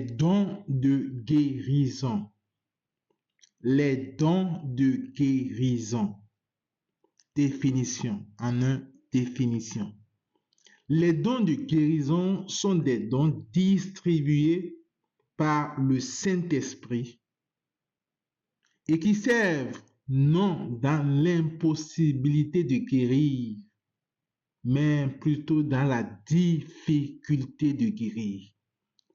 dons de guérison. Les dons de guérison. Définition. Définition. Les dons de guérison sont des dons distribués par le Saint-Esprit et qui servent non dans l'impossibilité de guérir, mais plutôt dans la difficulté de guérir.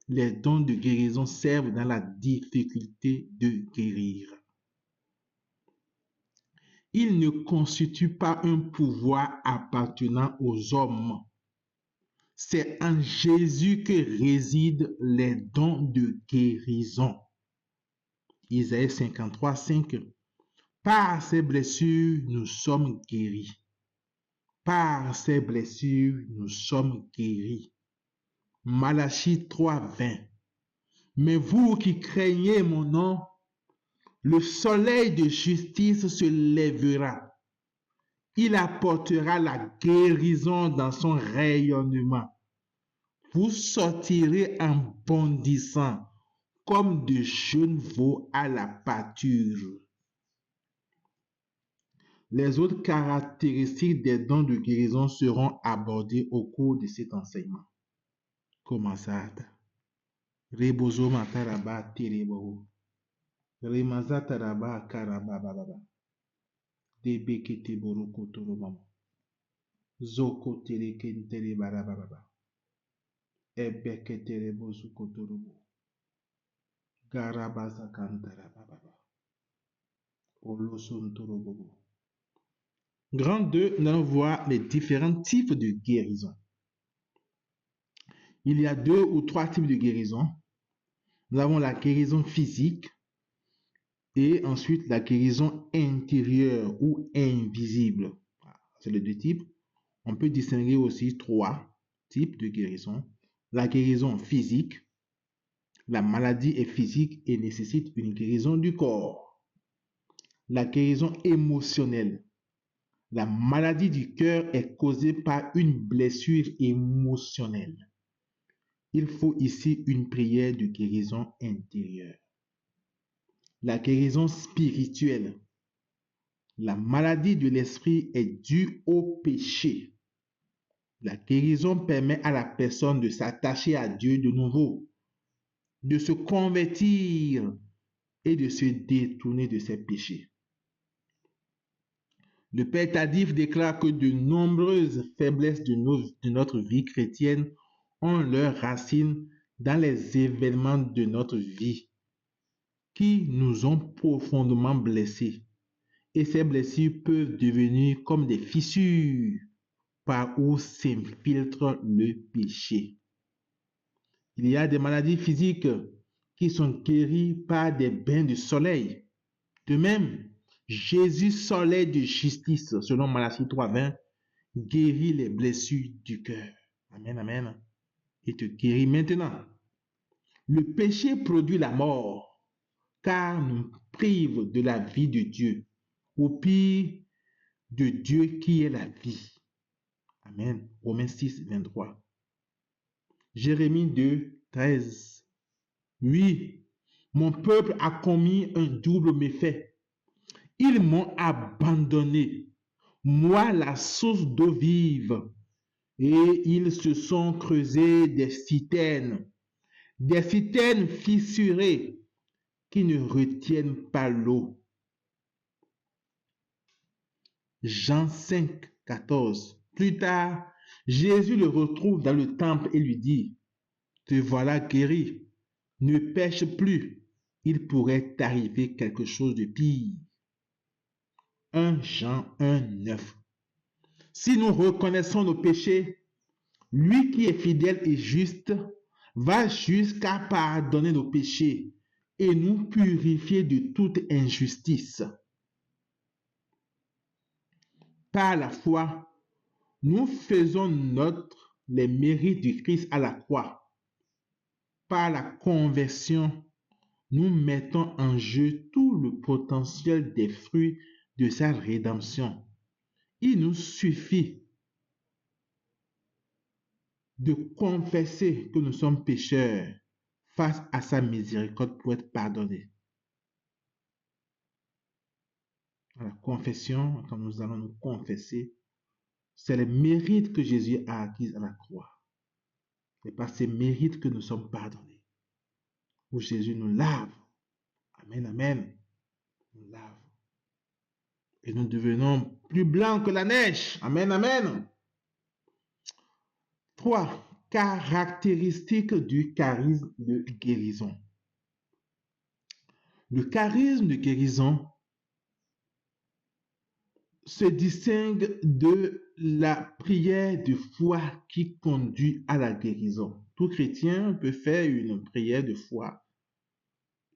Les dons de guérison servent dans la difficulté de guérir. Ils ne constituent pas un pouvoir appartenant aux hommes. C'est en Jésus que résident les dons de guérison. Isaïe 53, 5. Par ses blessures, nous sommes guéris. Par ses blessures, nous sommes guéris. Malachie 3, 20. Mais vous qui craignez mon nom, le soleil de justice se lèvera. Il apportera la guérison dans son rayonnement. Vous sortirez en bondissant comme de jeunes veaux à la pâture. Les autres caractéristiques des dons de guérison seront abordées au cours de cet enseignement. Comment ça? Rebozo mataraba terebo. Remaza taraba karaba bababa. Debekete boroko toromamo. Zoko terekentere barababa. Ebekete rebozo kotorobo. Garabaza kantara bababa. Oloson torobobo. Grand 2, nous allons voir les différents types de guérison. Il y a 2 ou 3 types de guérison. Nous avons la guérison physique et ensuite la guérison intérieure ou invisible. C'est les 2 types. On peut distinguer aussi 3 types de guérison. La guérison physique. La maladie est physique et nécessite une guérison du corps. La guérison émotionnelle. La maladie du cœur est causée par une blessure émotionnelle. Il faut ici une prière de guérison intérieure. La guérison spirituelle. La maladie de l'esprit est due au péché. La guérison permet à la personne de s'attacher à Dieu de nouveau, de se convertir et de se détourner de ses péchés. Le Père Tardif déclare que de nombreuses faiblesses de notre vie chrétienne ont leurs racines dans les événements de notre vie qui nous ont profondément blessés. Et ces blessures peuvent devenir comme des fissures par où s'infiltre le péché. Il y a des maladies physiques qui sont guéries par des bains de soleil. De même, Jésus, soleil de justice, selon Malachie 3:20, guérit les blessures du cœur. Amen, amen. Et te guérit maintenant. Le péché produit la mort, car nous prive de la vie de Dieu, au pire de Dieu qui est la vie. Amen. Romains 6, 23. Jérémie 2, 13. Oui, mon peuple a commis un double méfait. Ils m'ont abandonné, moi la source d'eau vive, et ils se sont creusés des citernes fissurées qui ne retiennent pas l'eau. Jean 5, 14. Plus tard, Jésus le retrouve dans le temple et lui dit, « Te voilà guéri, ne pêche plus, il pourrait t'arriver quelque chose de pire. » 1 Jean 1, 9. Si nous reconnaissons nos péchés, lui qui est fidèle et juste va jusqu'à pardonner nos péchés et nous purifier de toute injustice. Par la foi, nous faisons nôtres les mérites du Christ à la croix. Par la conversion, nous mettons en jeu tout le potentiel des fruits de sa rédemption. Il nous suffit de confesser que nous sommes pécheurs face à sa miséricorde pour être pardonnés. La confession, quand nous allons nous confesser, c'est les mérites que Jésus a acquis à la croix. C'est par ces mérites que nous sommes pardonnés. Où Jésus nous lave. Amen, amen. Nous lave. Et nous devenons plus blancs que la neige. Amen, amen. 3. Caractéristiques du charisme de guérison. Le charisme de guérison se distingue de la prière de foi qui conduit à la guérison. Tout chrétien peut faire une prière de foi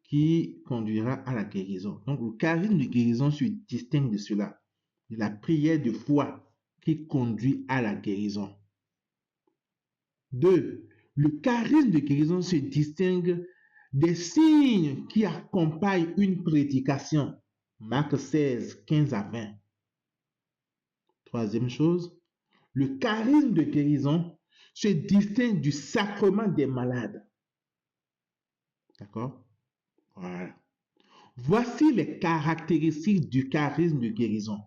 qui conduira à la guérison. Donc, le charisme de guérison se distingue de cela, de la prière de foi qui conduit à la guérison. 2. Le charisme de guérison se distingue des signes qui accompagnent une prédication. Marc 16, 15 à 20. Troisième chose, le charisme de guérison se distingue du sacrement des malades. D'accord? Voilà. Voici les caractéristiques du charisme de guérison.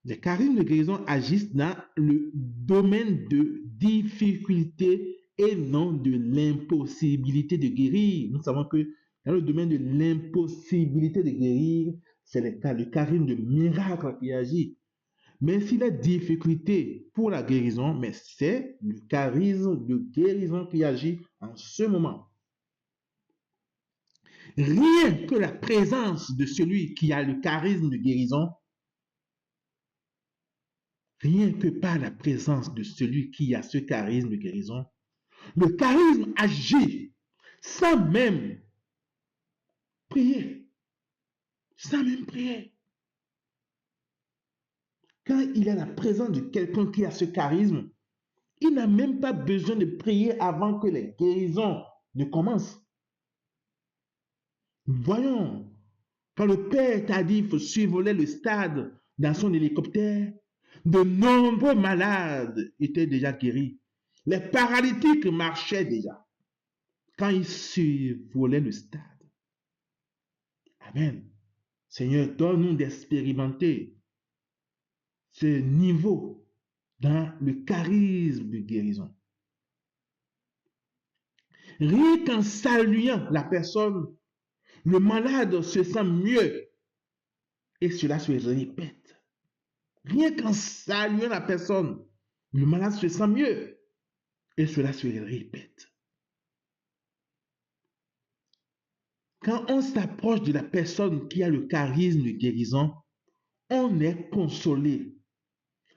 Les charismes de guérison agissent dans le domaine de difficulté et non de l'impossibilité de guérir. Nous savons que dans le domaine de l'impossibilité de guérir, c'est le charisme de miracle qui agit. Mais s'il y a difficulté pour la guérison, mais c'est le charisme de guérison qui agit en ce moment. Rien que la présence de celui qui a le charisme de guérison, rien que par la présence de celui qui a ce charisme de guérison, le charisme agit sans même prier. Sans même prier. Quand il y a la présence de quelqu'un qui a ce charisme, il n'a même pas besoin de prier avant que les guérisons ne commencent. Voyons, quand le père Tardif survolait le stade dans son hélicoptère, de nombreux malades étaient déjà guéris. Les paralytiques marchaient déjà quand il survolait le stade. Amen. Seigneur, donne-nous d'expérimenter ce niveau dans le charisme de guérison. Rien qu'en saluant la personne, le malade se sent mieux et cela se répète. Rien qu'en saluant la personne, le malade se sent mieux et cela se répète. Quand on s'approche de la personne qui a le charisme de guérison, on est consolé.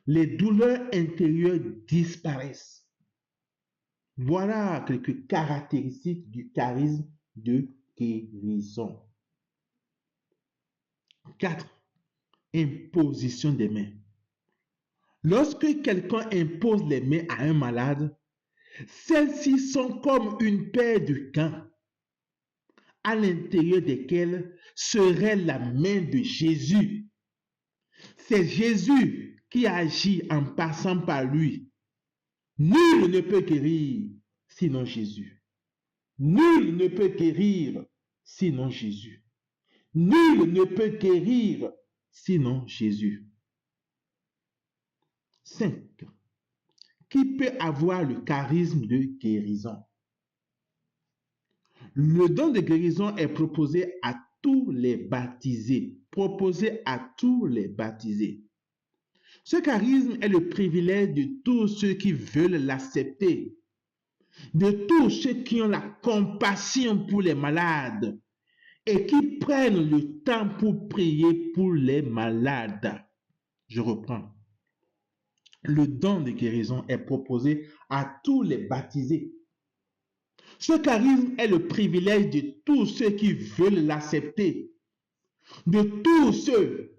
Les douleurs intérieures disparaissent. Voilà quelques caractéristiques du charisme de guérison. 4. Imposition des mains. Lorsque quelqu'un impose les mains à un malade, celles-ci sont comme une paire de gants à l'intérieur desquels serait la main de Jésus. C'est Jésus qui agit en passant par lui. Nul ne peut guérir sinon Jésus. Nul ne peut guérir sinon Jésus. Nul ne peut guérir sinon Jésus. 5. Qui peut avoir le charisme de guérison? Le don de guérison est proposé à tous les baptisés. Proposé à tous les baptisés. Ce charisme est le privilège de tous ceux qui veulent l'accepter, de tous ceux qui ont la compassion pour les malades et qui prennent le temps pour prier pour les malades. Je reprends. Le don de guérison est proposé à tous les baptisés. Ce charisme est le privilège de tous ceux qui veulent l'accepter, de tous ceux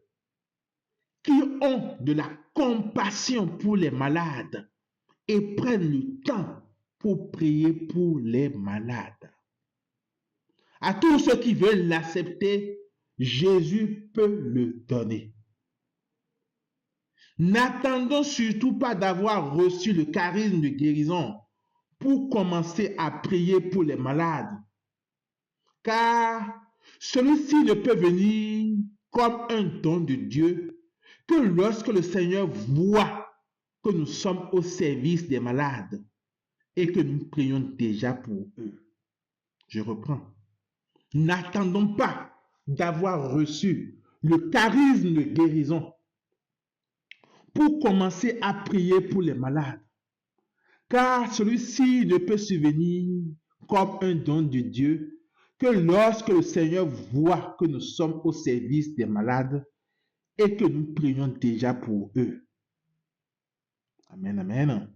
qui ont de la compassion pour les malades et prennent le temps pour prier pour les malades. À tous ceux qui veulent l'accepter, Jésus peut le donner. N'attendons surtout pas d'avoir reçu le charisme de guérison pour commencer à prier pour les malades, car celui-ci ne peut venir comme un don de Dieu que lorsque le Seigneur voit que nous sommes au service des malades et que nous prions déjà pour eux. Je reprends. N'attendons pas d'avoir reçu le charisme de guérison pour commencer à prier pour les malades, car celui-ci ne peut survenir comme un don de Dieu que lorsque le Seigneur voit que nous sommes au service des malades et que nous prions déjà pour eux. Amen, amen.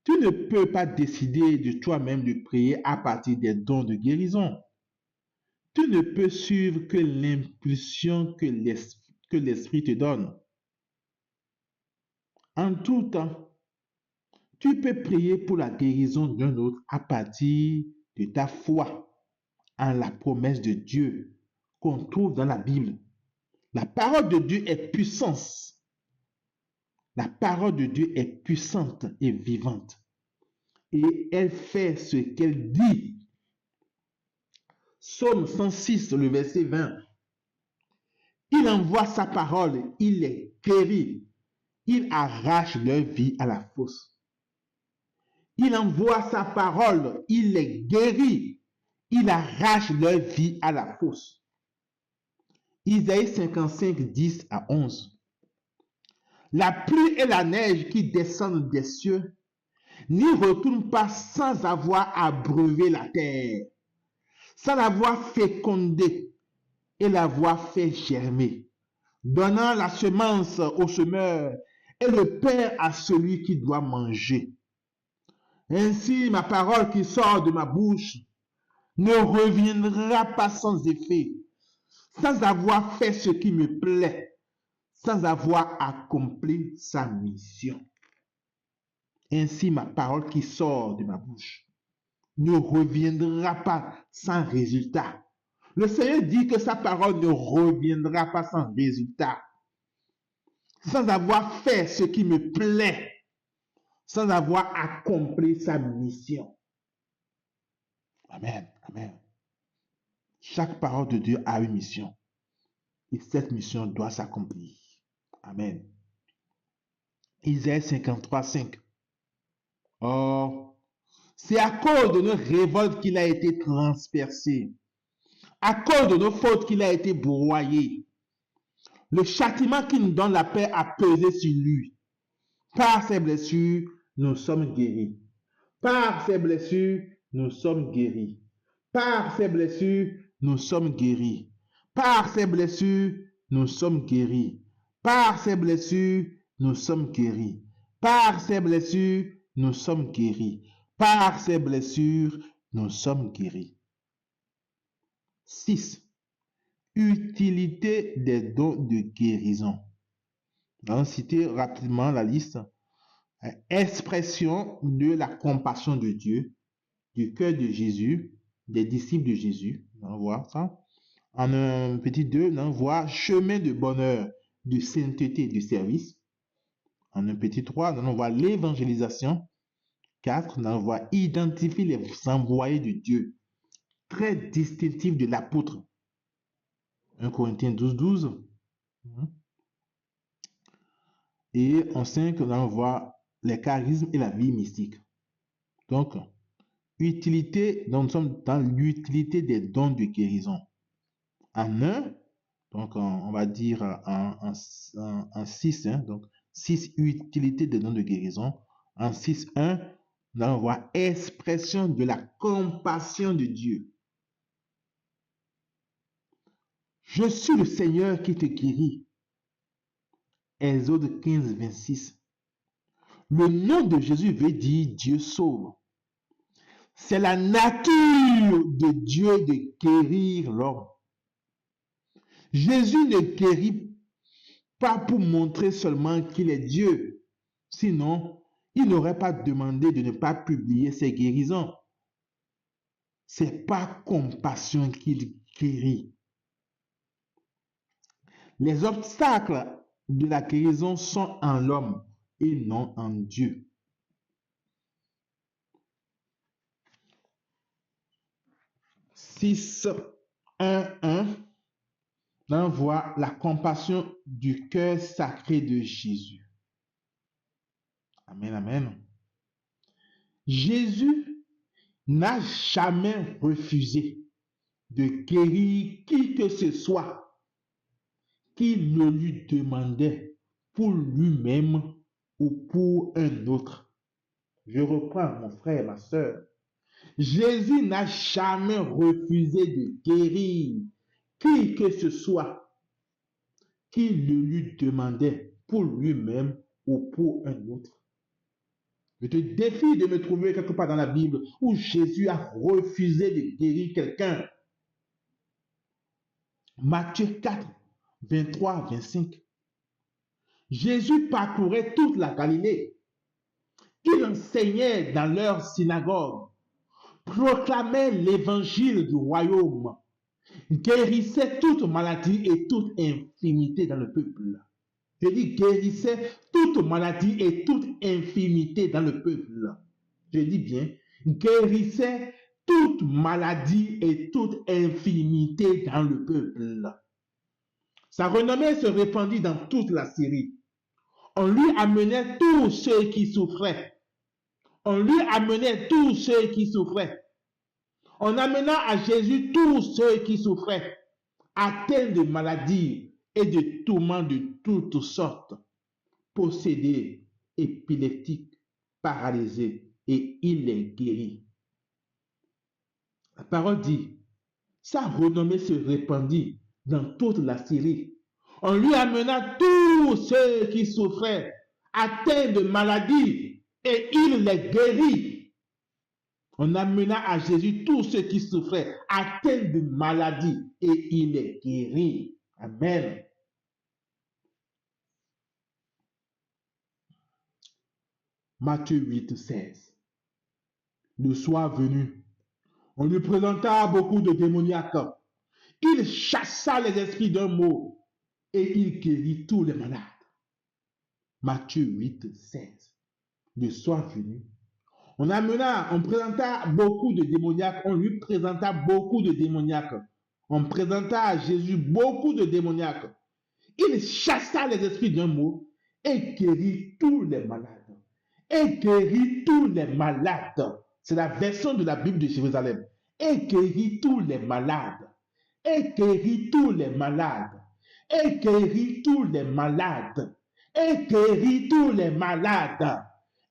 Tu ne peux pas décider de toi-même de prier à partir des dons de guérison. Tu ne peux suivre que l'impulsion que l'Esprit te donne. En tout temps, tu peux prier pour la guérison d'un autre à partir de ta foi en la promesse de Dieu qu'on trouve dans la Bible. La parole de Dieu est puissance. La parole de Dieu est puissante et vivante. Et elle fait ce qu'elle dit. Psaume 106, le verset 20. Il envoie sa parole, il les guérit. Il arrache leur vie à la fosse. Il envoie sa parole, il les guérit. Il arrache leur vie à la fosse. Isaïe 55, 10 à 11. La pluie et la neige qui descendent des cieux n'y retournent pas sans avoir abreuvé la terre, sans l'avoir fécondée et l'avoir fait germer, donnant la semence au semeur et le pain à celui qui doit manger. Ainsi, ma parole qui sort de ma bouche ne reviendra pas sans effet, sans avoir fait ce qui me plaît, sans avoir accompli sa mission. Ainsi, ma parole qui sort de ma bouche ne reviendra pas sans résultat. Le Seigneur dit que sa parole ne reviendra pas sans résultat, sans avoir fait ce qui me plaît, sans avoir accompli sa mission. Amen, amen. Chaque parole de Dieu a une mission et cette mission doit s'accomplir. Amen. Isaïe 53, 5. Or, c'est à cause de nos révoltes qu'il a été transpercé, à cause de nos fautes qu'il a été broyé. Le châtiment qui nous donne la paix a pesé sur lui. Par ses blessures, nous sommes guéris. Par ses blessures, nous sommes guéris. Par ses blessures, nous sommes guéris. Par ses blessures, nous sommes guéris. Par ses blessures, nous sommes guéris. Par ses blessures, nous sommes guéris. Par ses blessures, nous sommes guéris. 6. Utilité des dons de guérison. Nous allons citer rapidement la liste. Expression de la compassion de Dieu, du cœur de Jésus, des disciples de Jésus. On va voir ça. En un petit 2, on voit chemin de bonheur, de sainteté, du service. En un petit 3, on voit l'évangélisation. 4, on voit identifier les envoyés de Dieu. Très distinctif de l'apôtre. 1 Corinthiens 12, 12. Et en 5, on voit les charismes et la vie mystique. Donc, utilité, donc nous sommes dans l'utilité des dons de guérison. En 1, donc on va dire en 6, donc 6 utilités des dons de guérison. En 6, 1, on voit expression de la compassion de Dieu. Je suis le Seigneur qui te guérit. Exode 15, 26. Le nom de Jésus veut dire Dieu sauve. C'est la nature de Dieu de guérir l'homme. Jésus ne guérit pas pour montrer seulement qu'il est Dieu. Sinon, il n'aurait pas demandé de ne pas publier ses guérisons. C'est par compassion qu'il guérit. Les obstacles de la guérison sont en l'homme et non en Dieu. 6, 1, on voit la compassion du cœur sacré de Jésus. Amen, amen. Jésus n'a jamais refusé de guérir qui que ce soit qui le lui demandait pour lui-même ou pour un autre. Je reprends, mon frère, ma soeur. Jésus n'a jamais refusé de guérir qui que ce soit qui le lui demandait pour lui-même ou pour un autre. Je te défie de me trouver quelque part dans la Bible où Jésus a refusé de guérir quelqu'un. Matthieu 4, 23, 25. Jésus parcourait toute la Galilée. Il enseignait dans leur synagogue, proclamait l'évangile du royaume, guérissait toute maladie et toute infirmité dans le peuple. Je dis guérissait toute maladie et toute infirmité dans le peuple. Je dis bien, guérissait toute maladie et toute infirmité dans le peuple. Sa renommée se répandit dans toute la Syrie. On lui amenait tous ceux qui souffraient. On lui amenait tous ceux qui souffraient. On amena à Jésus tous ceux qui souffraient, atteints de maladies et de tourments de toutes sortes, possédés, épileptiques, paralysés, et il les guérit. La parole dit, sa renommée se répandit dans toute la Syrie. On lui amena tous ceux qui souffraient, atteints de maladies, et il les guérit. On amena à Jésus tous ceux qui souffraient, atteints de maladies, et il les guérit. Amen. Matthieu 8, 16. Le soir venu, on lui présenta beaucoup de démoniaques. Il chassa les esprits d'un mot et il guérit tous les malades. Matthieu 8, 16. Le soir venu, on présenta beaucoup de démoniaques. On lui présenta beaucoup de démoniaques. On présenta à Jésus beaucoup de démoniaques. Il chassa les esprits d'un mot et guérit tous les malades. Et guérit tous les malades. C'est la version de la Bible de Jérusalem. Et guérit tous les malades. Et guérit tous les malades. Et guérit tous les malades. Et guérit tous les malades.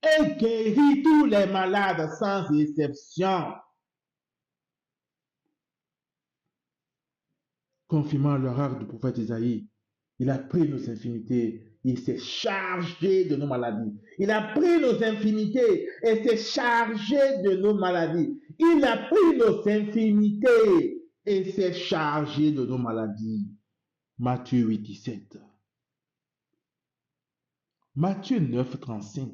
Et guérit tous les malades sans exception. Confirmant l'horreur du prophète Isaïe, il a pris nos infirmités, il s'est chargé de nos maladies. Il a pris nos infirmités et s'est chargé de nos maladies. Il a pris nos infirmités et s'est chargé de nos maladies. Matthieu 8, 17. Matthieu 9, 35.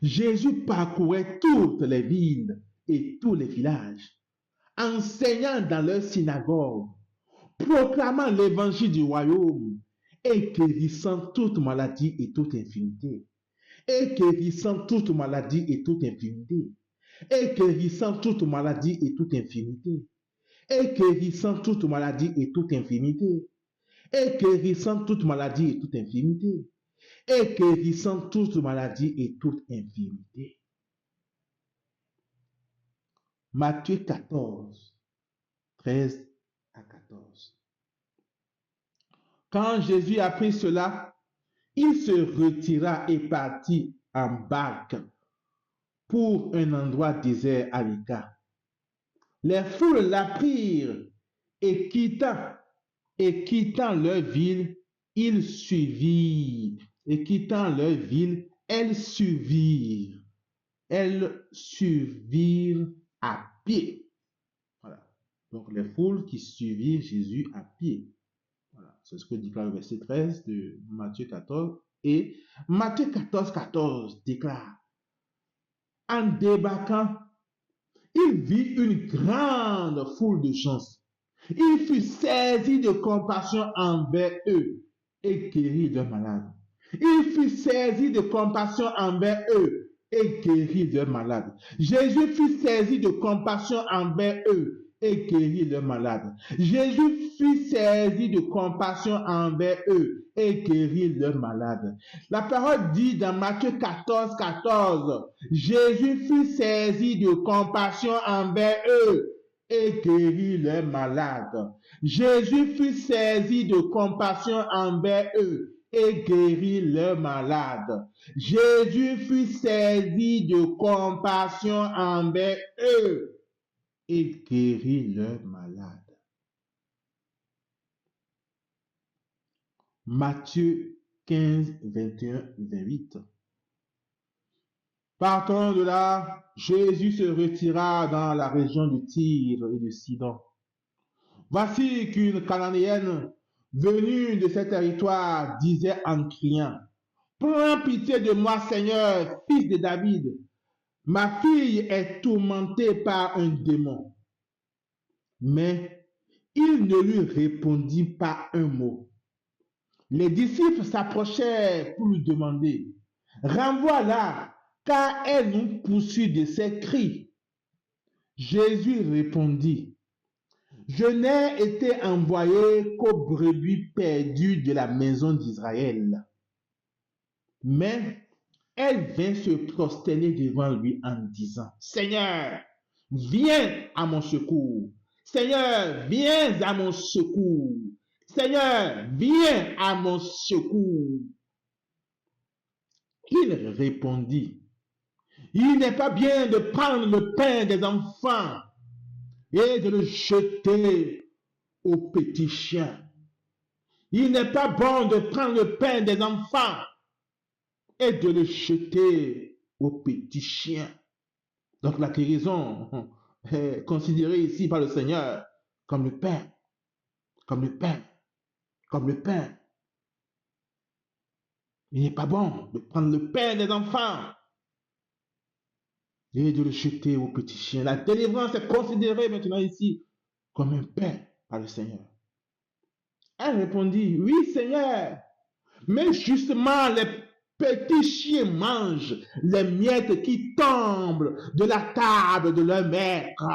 Jésus parcourait toutes les villes et tous les villages, enseignant dans leurs synagogues, proclamant l'évangile du royaume et guérissant toute maladie et toute infirmité. Et guérissant toute maladie et toute infirmité. Et guérissant toute maladie et toute infirmité. Et guérissant toute maladie et toute infirmité. Et guérissant toute maladie et toute infirmité. Et guérissant toute maladie et toute infirmité. Matthieu 14, 13 à 14. Quand Jésus apprit cela, il se retira et partit en barque pour un endroit désert à l'écart. Les foules l'apprirent et quittant leur ville, ils suivirent. Et quittant leur ville, elles suivirent. Elles suivirent à pied. Voilà. Donc les foules qui suivirent Jésus à pied. Voilà. C'est ce que déclare le verset 13 de Matthieu 14. Et Matthieu 14, 14 déclare, en débarquant, il vit une grande foule de gens. Il fut saisi de compassion envers eux et guérit leurs malades. Il fut saisi de compassion envers eux et guérit leurs malades. Jésus fut saisi de compassion envers eux et guérit leurs malades. Jésus fut saisi de compassion envers eux et guérit leurs malades. La parole dit dans Matthieu 14, 14, Jésus fut saisi de compassion envers eux et guérit leurs malades. Jésus fut saisi de compassion envers eux et guérit leurs malades. Jésus fut saisi de compassion envers eux et guérit leurs malades. Matthieu 15, 21, 28. Partant de là, Jésus se retira dans la région de Tyr et de Sidon. Voici qu'une Cananéenne venue de ce territoire disait en criant, « Prends pitié de moi, Seigneur, fils de David. Ma fille est tourmentée par un démon. » Mais il ne lui répondit pas un mot. Les disciples s'approchèrent pour lui demander, « Renvoie-la, car elle nous poursuit de ses cris. » Jésus répondit, « Je n'ai été envoyé qu'aux brebis perdues de la maison d'Israël. » Mais elle vint se prosterner devant lui en disant, « Seigneur, viens à mon secours. Seigneur, viens à mon secours. Seigneur, viens à mon secours. » Il répondit, « Il n'est pas bien de prendre le pain des enfants et de le jeter aux petits chiens. Il n'est pas bon de prendre le pain des enfants et de le jeter aux petits chiens. » Donc la guérison est considérée ici par le Seigneur comme le pain, comme le pain, comme le pain. Il n'est pas bon de prendre le pain des enfants et de le jeter aux petits chiens. La délivrance est considérée maintenant ici comme un pain par le Seigneur. Elle répondit, « Oui, Seigneur, mais justement les petits chiens mangent les miettes qui tombent de la table de leur maître. »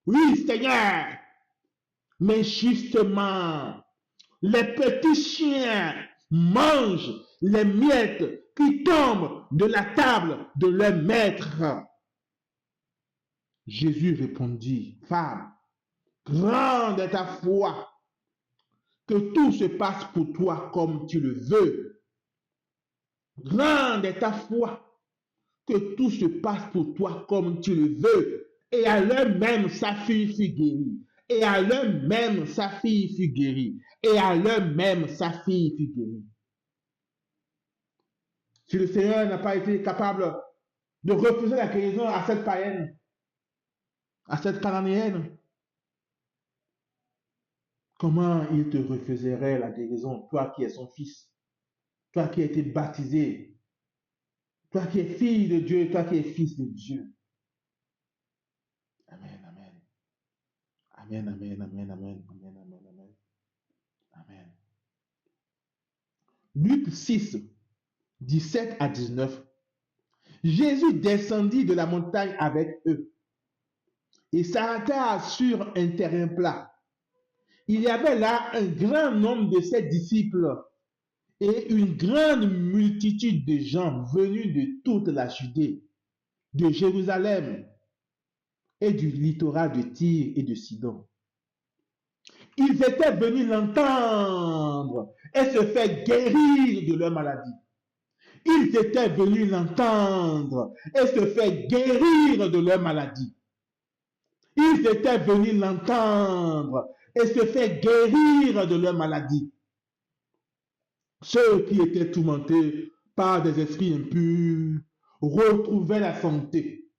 Oui, Seigneur, mais justement, les petits chiens mangent les miettes qui tombent de la table de leur maître. Jésus répondit, « Femme, grande est ta foi, que tout se passe pour toi comme tu le veux. Grande est ta foi, que tout se passe pour toi comme tu le veux. » Et à l'heure même, sa fille fut guérie. Et à l'heure même, sa fille fut guérie. Et à l'heure même, sa fille fut guérie. Si le Seigneur n'a pas été capable de refuser la guérison à cette païenne, à cette cananéenne, comment il te refuserait la guérison, toi qui es son fils, toi qui as été baptisé, toi qui es fille de Dieu, toi qui es fils de Dieu. Amen, amen. Amen, amen, amen, amen, amen, amen, amen. Amen. Luc 6, 17 à 19. Jésus descendit de la montagne avec eux et s'arrêta sur un terrain plat. Il y avait là un grand nombre de ses disciples et une grande multitude de gens venus de toute la Judée, de Jérusalem et du littoral de Tyr et de Sidon. Ils étaient venus l'entendre et se faire guérir de leur maladie. Ils étaient venus l'entendre et se faire guérir de leur maladie. Ils étaient venus l'entendre et se faire guérir de leur maladie. Ceux qui étaient tourmentés par des esprits impurs retrouvaient la santé.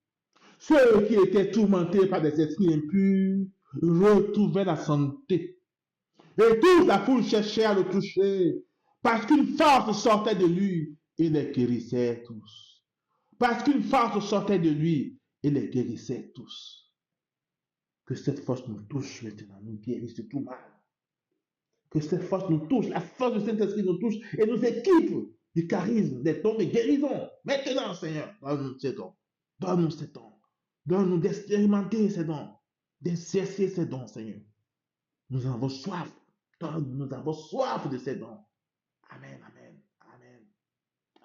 Ceux qui étaient tourmentés par des esprits impurs retrouvaient la santé. Et toute la foule cherchait à le toucher, parce qu'une force sortait de lui et les guérissait tous. Parce qu'une force sortait de lui et les guérissait tous. Que cette force nous touche maintenant, nous guérisse de tout mal. Que cette force nous touche, la force du Saint-Esprit nous touche et nous équipe du charisme, des dons de guérison. Maintenant, Seigneur, donne-nous ces dons. Donne-nous ces dons. Donne-nous d'expérimenter ces dons, d'exercer ces dons, Seigneur. Nous avons soif. Nous avons soif de ces dons. Amen, amen, amen,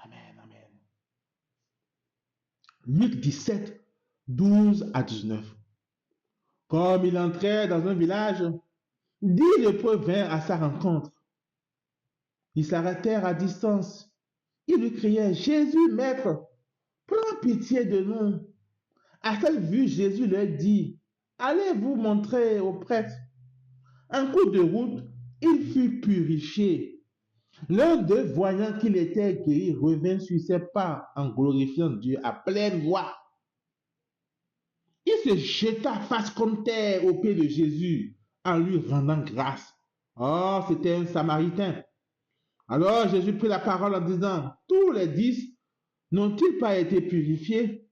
amen, amen. Luc 17, 12 à 19. Comme il entrait dans un village, 10 lépreux vinrent à sa rencontre. Ils s'arrêtèrent à distance. Ils lui criaient, Jésus, maître, prends pitié de nous. À cette vue, Jésus leur dit, allez vous montrer aux prêtres. En cours de route, il fut purifié. L'un d'eux, voyant qu'il était guéri, revint sur ses pas en glorifiant Dieu à pleine voix. Il se jeta face contre terre aux pieds de Jésus en lui rendant grâce. Oh, c'était un Samaritain. Alors Jésus prit la parole en disant, tous les 10 n'ont-ils pas été purifiés?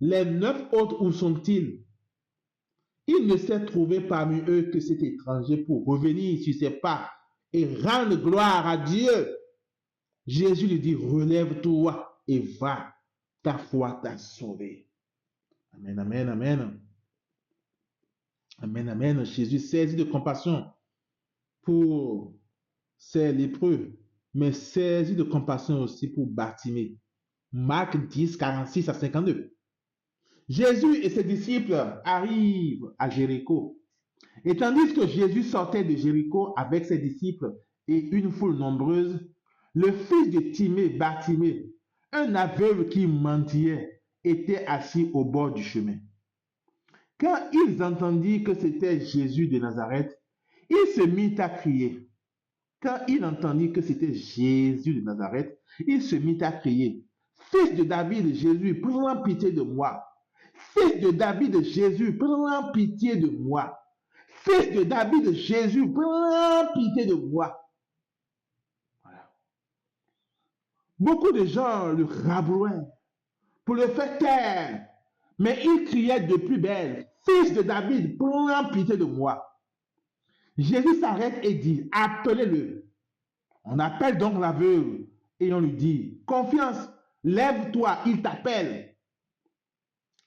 Les 9 autres, où sont-ils? Il ne s'est trouvé parmi eux que cet étranger pour revenir sur ses pas et rendre gloire à Dieu. Jésus lui dit, relève-toi et va, ta foi t'a sauvé. Amen, amen, amen. Amen, amen. Jésus saisi de compassion pour ces lépreux, mais saisi de compassion aussi pour Bartimée. Marc 10, 46 à 52. Jésus et ses disciples arrivent à Jéricho. Et tandis que Jésus sortait de Jéricho avec ses disciples et une foule nombreuse, le fils de Timée, Bartimée, un aveugle qui mendiait, était assis au bord du chemin. Quand ils entendirent que c'était Jésus de Nazareth, il se mit à crier. Quand il entendit que c'était Jésus de Nazareth, il se mit à crier, Fils de David, Jésus, prends pitié de moi. Fils de David, Jésus, prends pitié de moi. Fils de David, Jésus, prends pitié de moi. Voilà. Beaucoup de gens le rabrouaient pour le faire taire, mais il criait de plus belle, Fils de David, prends pitié de moi. Jésus s'arrête et dit, appelez-le. On appelle donc l'aveugle et on lui dit, confiance, lève-toi, il t'appelle.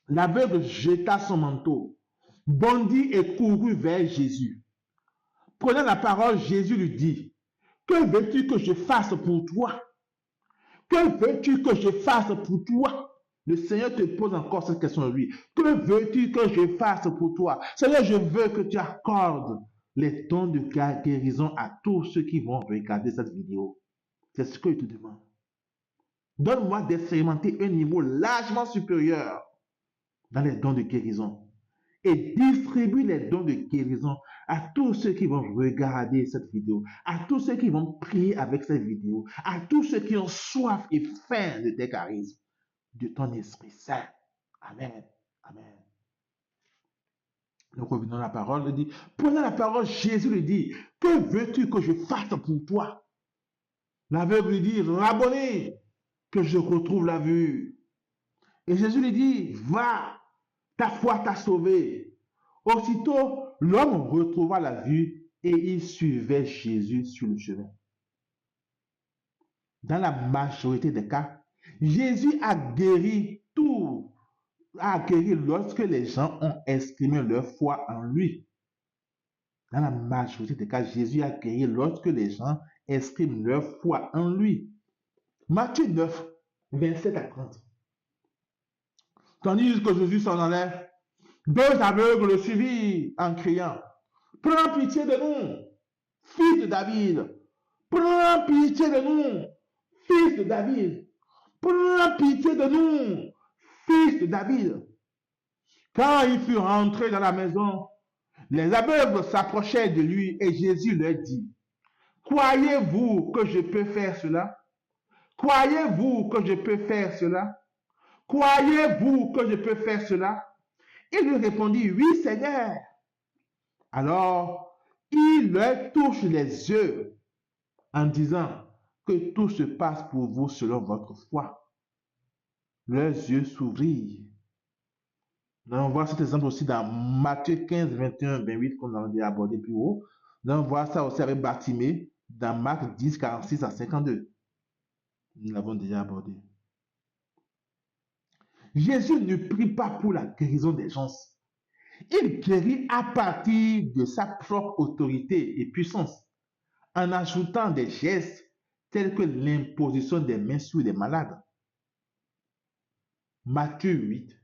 L'aveugle jeta son manteau, bondit et courut vers Jésus. Prenant la parole, Jésus lui dit, que veux-tu que je fasse pour toi? Que veux-tu que je fasse pour toi? Le Seigneur te pose encore cette question, lui. Que veux-tu que je fasse pour toi? Seigneur, je veux que tu accordes les dons de guérison à tous ceux qui vont regarder cette vidéo. C'est ce que je te demande. Donne-moi d'expérimenter un niveau largement supérieur dans les dons de guérison. Et distribue les dons de guérison à tous ceux qui vont regarder cette vidéo, à tous ceux qui vont prier avec cette vidéo, à tous ceux qui ont soif et faim de tes charismes, de ton Esprit Saint. Amen. Amen. Nous revenons à la parole, il dit, prenant la parole, Jésus lui dit, que veux-tu que je fasse pour toi? L'aveugle lui dit, Rabboni, que je retrouve la vue. Et Jésus lui dit, va, ta foi t'a sauvé. Aussitôt, l'homme retrouva la vue et il suivait Jésus sur le chemin. Dans la majorité des cas, Jésus a guéri lorsque les gens ont exprimé leur foi en lui. Dans la majorité des cas, Jésus a guéri lorsque les gens expriment leur foi en lui. Matthieu 9, 27 à 30. Tandis que Jésus s'en allait, 2 aveugles le suivirent en criant, prends pitié de nous, fils de David. Prends pitié de nous, fils de David. Prends pitié de nous, fils de David. Quand ils furent rentrés dans la maison, les aveugles s'approchaient de lui et Jésus leur dit, croyez-vous que je peux faire cela? Croyez-vous que je peux faire cela? Croyez-vous que je peux faire cela? Il lui répondit, oui, Seigneur. Alors, il leur touche les yeux en disant que tout se passe pour vous selon votre foi. Leurs yeux s'ouvrirent. Nous allons voir cet exemple aussi dans Matthieu 15, 21, 28 qu'on a déjà abordé plus haut. Nous allons voir ça aussi avec Bartimée dans Marc 10, 46 à 52. Nous l'avons déjà abordé. Jésus ne prie pas pour la guérison des gens. Il guérit à partir de sa propre autorité et puissance, en ajoutant des gestes tels que l'imposition des mains sur les malades. Matthieu 8,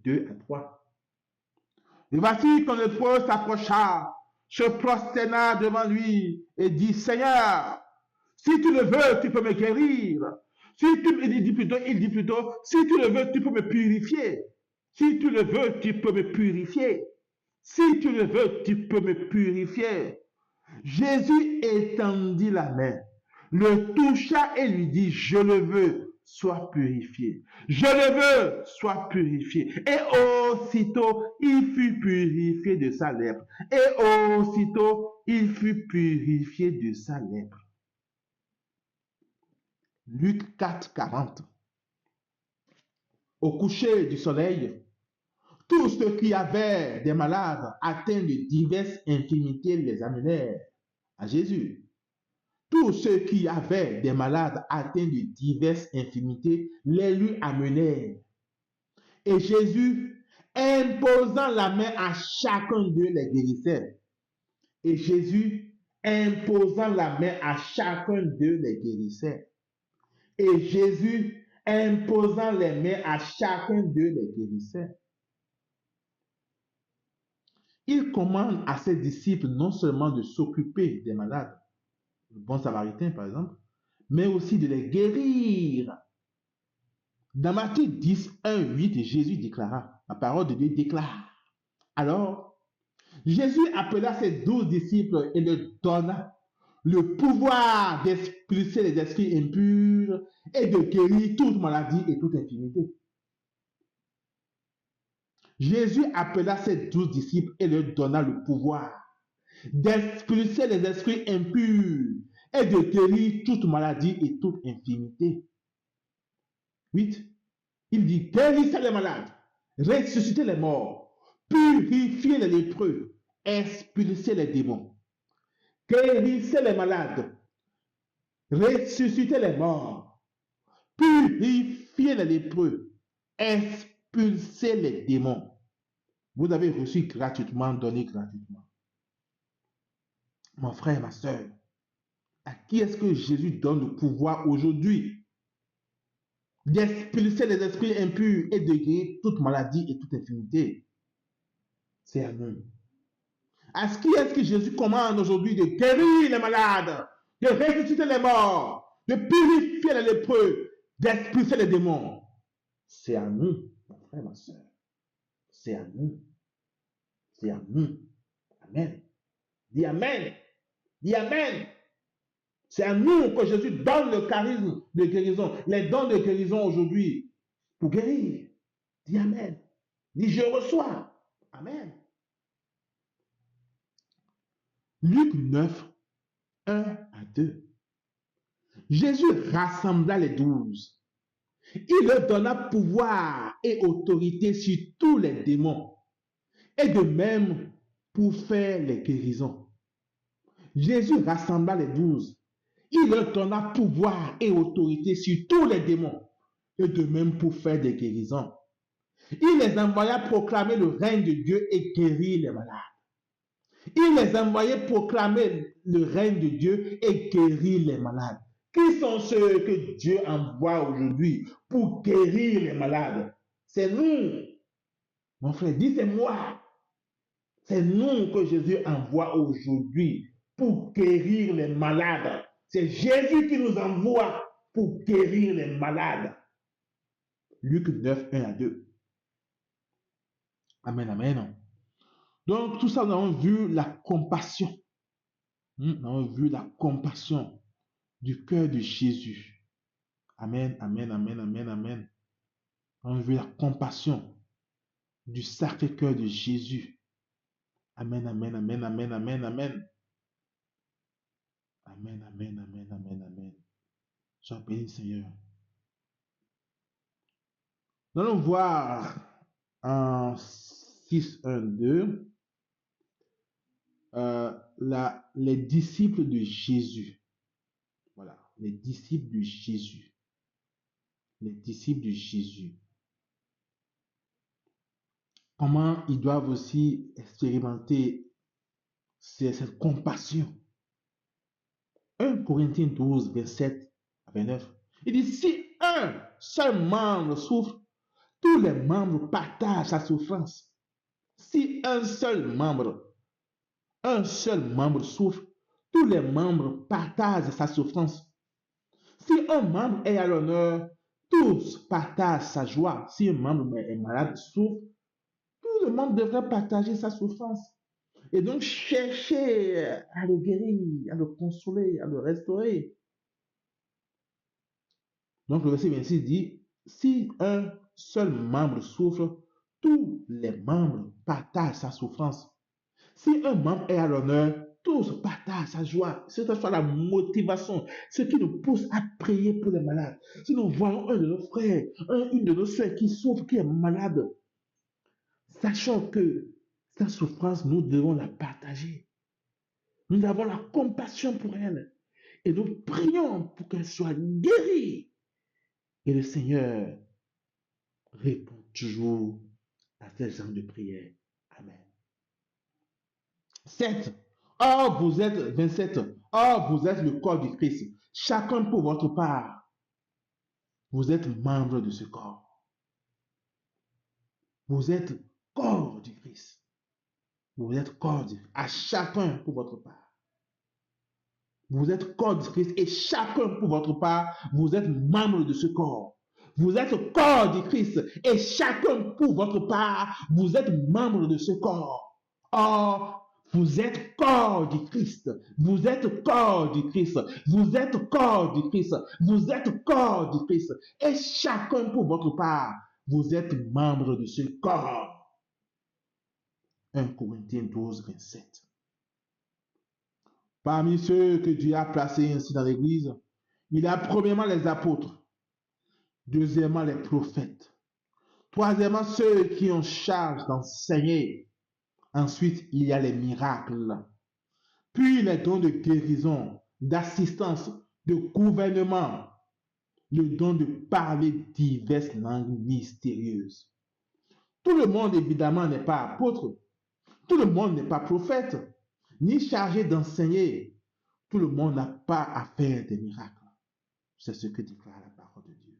2 à 3. Et voici quand le lépreux s'approcha, se prosterna devant lui et dit, Seigneur, si tu le veux, tu peux me guérir. Il dit plutôt, si tu le veux, tu peux me purifier. Si tu le veux, tu peux me purifier. Si tu le veux, tu peux me purifier. Jésus étendit la main, le toucha et lui dit, je le veux, sois purifié. Je le veux, sois purifié. Et aussitôt, il fut purifié de sa lèpre. Et aussitôt, il fut purifié de sa lèpre. Luc 4, 40. Au coucher du soleil, tous ceux qui avaient des malades atteints de diverses infirmités les amenèrent à Jésus. Tous ceux qui avaient des malades atteints de diverses infirmités les lui amenèrent. Et Jésus, imposant la main à chacun d'eux, les guérissait. Et Jésus, imposant la main à chacun d'eux, les guérissait. Et Jésus, imposant les mains à chacun d'eux, les guérissait. Il commande à ses disciples non seulement de s'occuper des malades, le bon samaritain par exemple, mais aussi de les guérir. Dans Matthieu 10, 1, 8, Jésus déclara, la parole de Dieu déclare. Alors, Jésus appela ses 12 disciples et leur donna le pouvoir d'expulser les esprits impurs et de guérir toute maladie et toute infirmité. Jésus appela ses 12 disciples et leur donna le pouvoir d'expulser les esprits impurs et de guérir toute maladie et toute infirmité. 8. Il dit, guérissez les malades, ressuscitez les morts, purifiez les lépreux, expulsez les démons. Guérissez les malades, ressuscitez les morts, purifiez les lépreux, expulsez les démons. Vous avez reçu gratuitement, donné gratuitement. Mon frère, ma soeur, à qui est-ce que Jésus donne le pouvoir aujourd'hui d'expulser les esprits impurs et de guérir toute maladie et toute infirmité? C'est à nous. À qui est-ce que Jésus commande aujourd'hui de guérir les malades, de ressusciter les morts, de purifier les lépreux, d'expulser les démons? C'est à nous, mon frère, ma soeur. C'est à nous. C'est à nous. Amen. Dis Amen. Dis Amen. C'est à nous que Jésus donne le charisme de guérison, les dons de guérison aujourd'hui pour guérir. Dis Amen. Dis je reçois. Amen. Luc 9, 1 à 2. Jésus rassembla les 12. Il leur donna pouvoir et autorité sur tous les démons et de même pour faire les guérisons. Jésus rassembla les 12. Il leur donna pouvoir et autorité sur tous les démons et de même pour faire des guérisons. Il les envoya proclamer le règne de Dieu et guérir les malades. Il les envoyait proclamer le règne de Dieu et guérir les malades. Qui sont ceux que Dieu envoie aujourd'hui pour guérir les malades? C'est nous. Mon frère, dis c'est moi. C'est nous que Jésus envoie aujourd'hui pour guérir les malades. C'est Jésus qui nous envoie pour guérir les malades. Luc 9, 1 à 2. Amen, amen. Donc, tout ça, nous avons vu la compassion. Nous avons vu la compassion du cœur de Jésus. Amen, amen, amen, amen, amen. Nous avons vu la compassion du Sacré-Cœur de Jésus. Amen, amen, amen, amen, amen, amen. Amen, amen, amen, amen, amen. Sois béni, Seigneur. Nous allons voir en 6, 1, 2 les disciples de Jésus. Voilà. les disciples de Jésus. Les disciples de Jésus. Comment ils doivent aussi expérimenter cette compassion. 1 Corinthiens 12, 27 à 29. Il dit, si un seul membre souffre, tous les membres partagent sa souffrance. Si un seul membre souffre, tous les membres partagent sa souffrance. Si un membre est à l'honneur, tous partagent sa joie. Si un membre est malade, souffre, tout le monde devrait partager sa souffrance. Et donc, chercher à le guérir, à le consoler, à le restaurer. Donc, le verset 26 dit, si un seul membre souffre, tous les membres partagent sa souffrance. Si un membre est à l'honneur, tous partagent sa joie. Que ce soit la motivation, ce qui nous pousse à prier pour les malades. Si nous voyons un de nos frères, une de nos soeurs qui souffre, qui est malade, sachant que sa souffrance, nous devons la partager. Nous avons la compassion pour elle. Et nous prions pour qu'elle soit guérie. Et le Seigneur répond toujours à ces gens de prière. Amen. 7. Or, vous êtes, 27. Or, vous êtes le corps du Christ. Chacun pour votre part. Vous êtes membre de ce corps. Vous êtes corps du Christ. Vous êtes corps du Christ. À chacun pour votre part. Vous êtes corps du Christ et chacun pour votre part, vous êtes membre de ce corps. Vous êtes corps du Christ et chacun pour votre part, vous êtes membre de ce corps. Or, vous êtes corps du Christ. Vous êtes corps du Christ. Vous êtes corps du Christ. Vous êtes corps du Christ. Et chacun pour votre part, vous êtes membre de ce corps. 1 Corinthiens 12, 27. Parmi ceux que Dieu a placés ainsi dans l'Église, il y a premièrement les apôtres, deuxièmement les prophètes, troisièmement ceux qui ont charge d'enseigner, ensuite il y a les miracles, puis les dons de guérison, d'assistance, de gouvernement, le don de parler diverses langues mystérieuses. Tout le monde évidemment n'est pas apôtre, tout le monde n'est pas prophète, ni chargé d'enseigner. Tout le monde n'a pas à faire des miracles. C'est ce que déclare la parole de Dieu.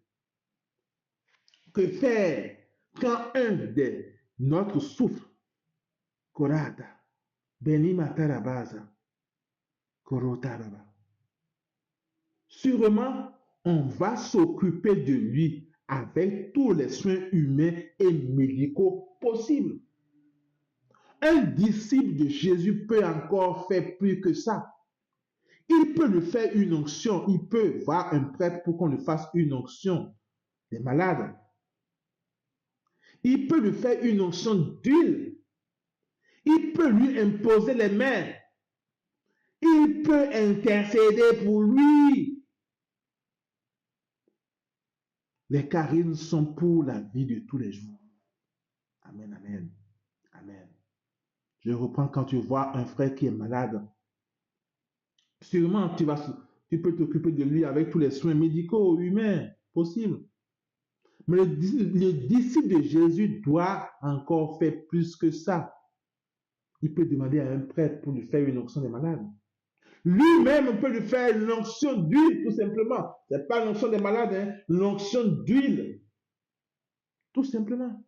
Que faire quand un des nôtres souffre? Korata, Benimatarabaza, Korotaraba. Sûrement, on va s'occuper de lui avec tous les soins humains et médicaux possibles. Un disciple de Jésus peut encore faire plus que ça. Il peut lui faire une onction. Il peut voir un prêtre pour qu'on lui fasse une onction des malades. Il peut lui faire une onction d'huile. Il peut lui imposer les mains. Il peut intercéder pour lui. Les charismes sont pour la vie de tous les jours. Amen, amen, amen. Je reprends quand tu vois un frère qui est malade. Sûrement, tu peux t'occuper de lui avec tous les soins médicaux, humains possibles. Mais le disciple de Jésus doit encore faire plus que ça. Il peut demander à un prêtre pour lui faire une onction des malades. Lui-même peut lui faire une onction d'huile, tout simplement. Ce n'est pas l'onction des malades, hein, l'onction d'huile. Tout simplement.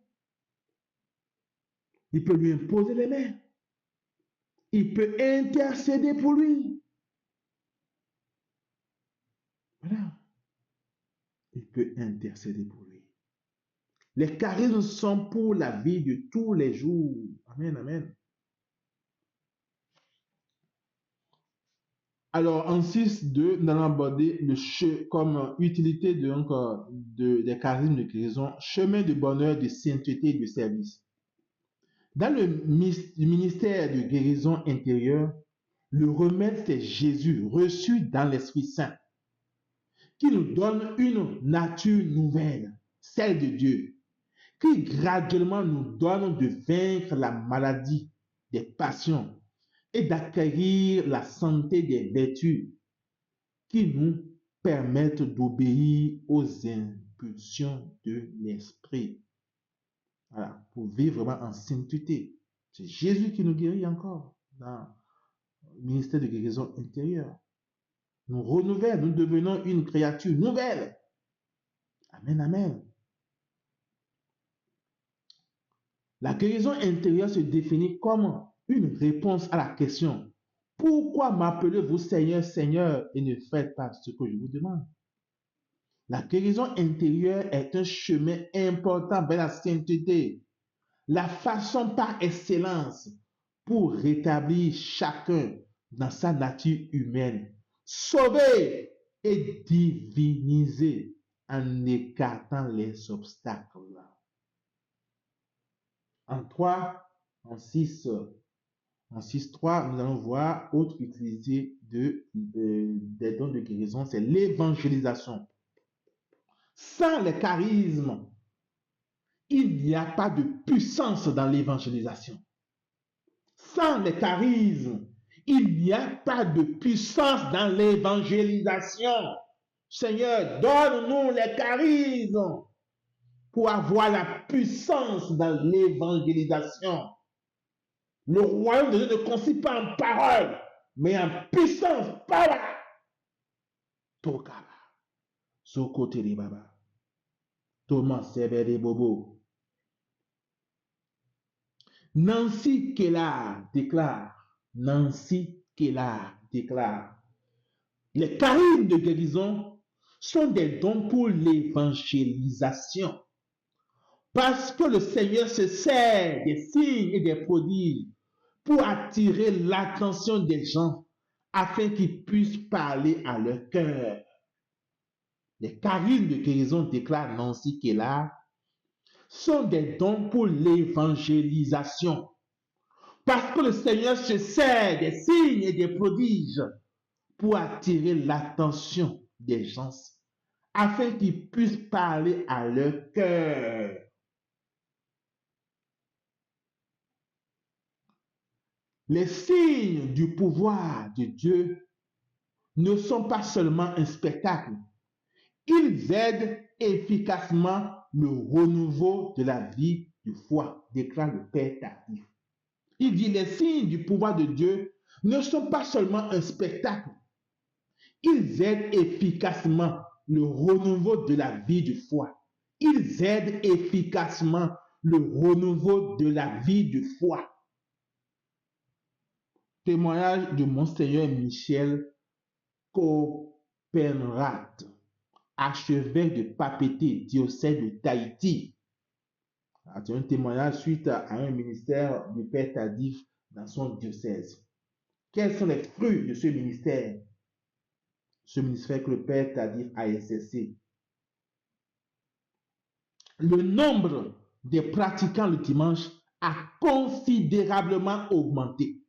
Il peut lui imposer les mains. Il peut intercéder pour lui. Voilà. Il peut intercéder pour lui. Les charismes sont pour la vie de tous les jours. Amen, amen. Alors, en 6.2, nous allons aborder comme utilité des charismes de guérison, chemin de bonheur, de sainteté et de service. Dans le ministère de guérison intérieure, le remède, c'est Jésus, reçu dans l'Esprit Saint, qui nous donne une nature nouvelle, celle de Dieu, qui graduellement nous donne de vaincre la maladie, des passions, et d'acquérir la santé des vertus qui nous permettre d'obéir aux impulsions de l'esprit. Voilà, pour vivre vraiment en sainteté. C'est Jésus qui nous guérit encore dans le ministère de guérison intérieure. Nous renouvelle, nous devenons une créature nouvelle. Amen, amen. La guérison intérieure se définit comme une réponse à la question « Pourquoi m'appelez-vous Seigneur, Seigneur et ne faites pas ce que je vous demande ?» La guérison intérieure est un chemin important vers la sainteté, la façon par excellence pour rétablir chacun dans sa nature humaine, sauver et diviniser en écartant les obstacles. En 3, en 6, 3, nous allons voir autre utilité des dons de guérison, c'est l'évangélisation. Sans le charisme, il n'y a pas de puissance dans l'évangélisation. Sans le charisme, il n'y a pas de puissance dans l'évangélisation. Seigneur, donne-nous les charismes pour avoir la puissance dans l'évangélisation. Le royaume de Dieu ne consiste pas en parole, mais en puissance. Baba. Tokaba. Sokoteri Baba. Thomas Sebede Bobo. Nancy Keller déclare, les charismes de guérison sont des dons pour l'évangélisation. Parce que le Seigneur se sert des signes et des prodiges pour attirer l'attention des gens afin qu'ils puissent parler à leur cœur. Les charismes de guérison, déclare Nancy Keller, sont des dons pour l'évangélisation. Parce que le Seigneur se sert des signes et des prodiges pour attirer l'attention des gens afin qu'ils puissent parler à leur cœur. Les signes du pouvoir de Dieu ne sont pas seulement un spectacle. Ils aident efficacement le renouveau de la vie de foi, déclare le Père Tardif. Il dit les signes du pouvoir de Dieu ne sont pas seulement un spectacle. Ils aident efficacement le renouveau de la vie de foi. Ils aident efficacement le renouveau de la vie de foi. Témoignage de Monseigneur Michel Copenrath, archevêque de Papeete, diocèse de Tahiti. C'est un témoignage suite à un ministère du Père Tardif dans son diocèse. Quels sont les fruits de ce ministère? Ce ministère que le Père Tardif a exercé. Le nombre des pratiquants le dimanche a considérablement augmenté.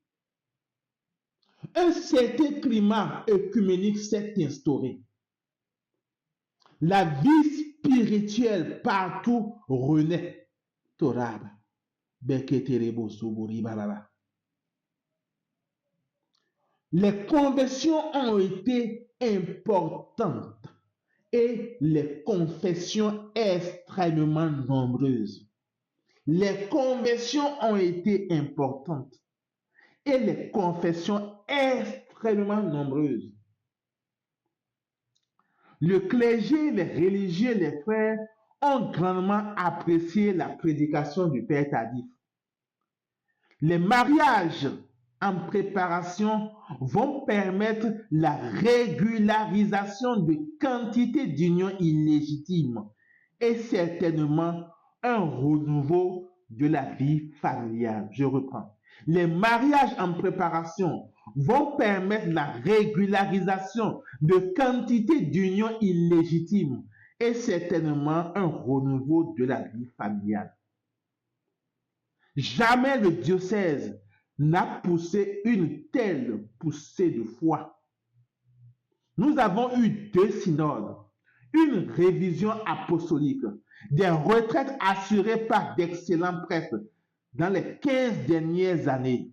Un certain climat œcuménique s'est instauré. La vie spirituelle partout renaît. Toraba, Beketerebo Sobori Bababa. Les conversions ont été importantes et les confessions extrêmement nombreuses. Les conversions ont été importantes et les confessions extrêmement nombreuses. Le clergé, les religieux, les frères ont grandement apprécié la prédication du Père Tardif. Les mariages en préparation vont permettre la régularisation de quantité d'unions illégitimes et certainement un renouveau de la vie familiale. Je reprends. Les mariages en préparation vont permettre la régularisation de quantité d'unions illégitimes et certainement un renouveau de la vie familiale. Jamais le diocèse n'a poussé une telle poussée de foi. Nous avons eu 2 synodes, une révision apostolique, des retraites assurées par d'excellents prêtres dans les 15 dernières années.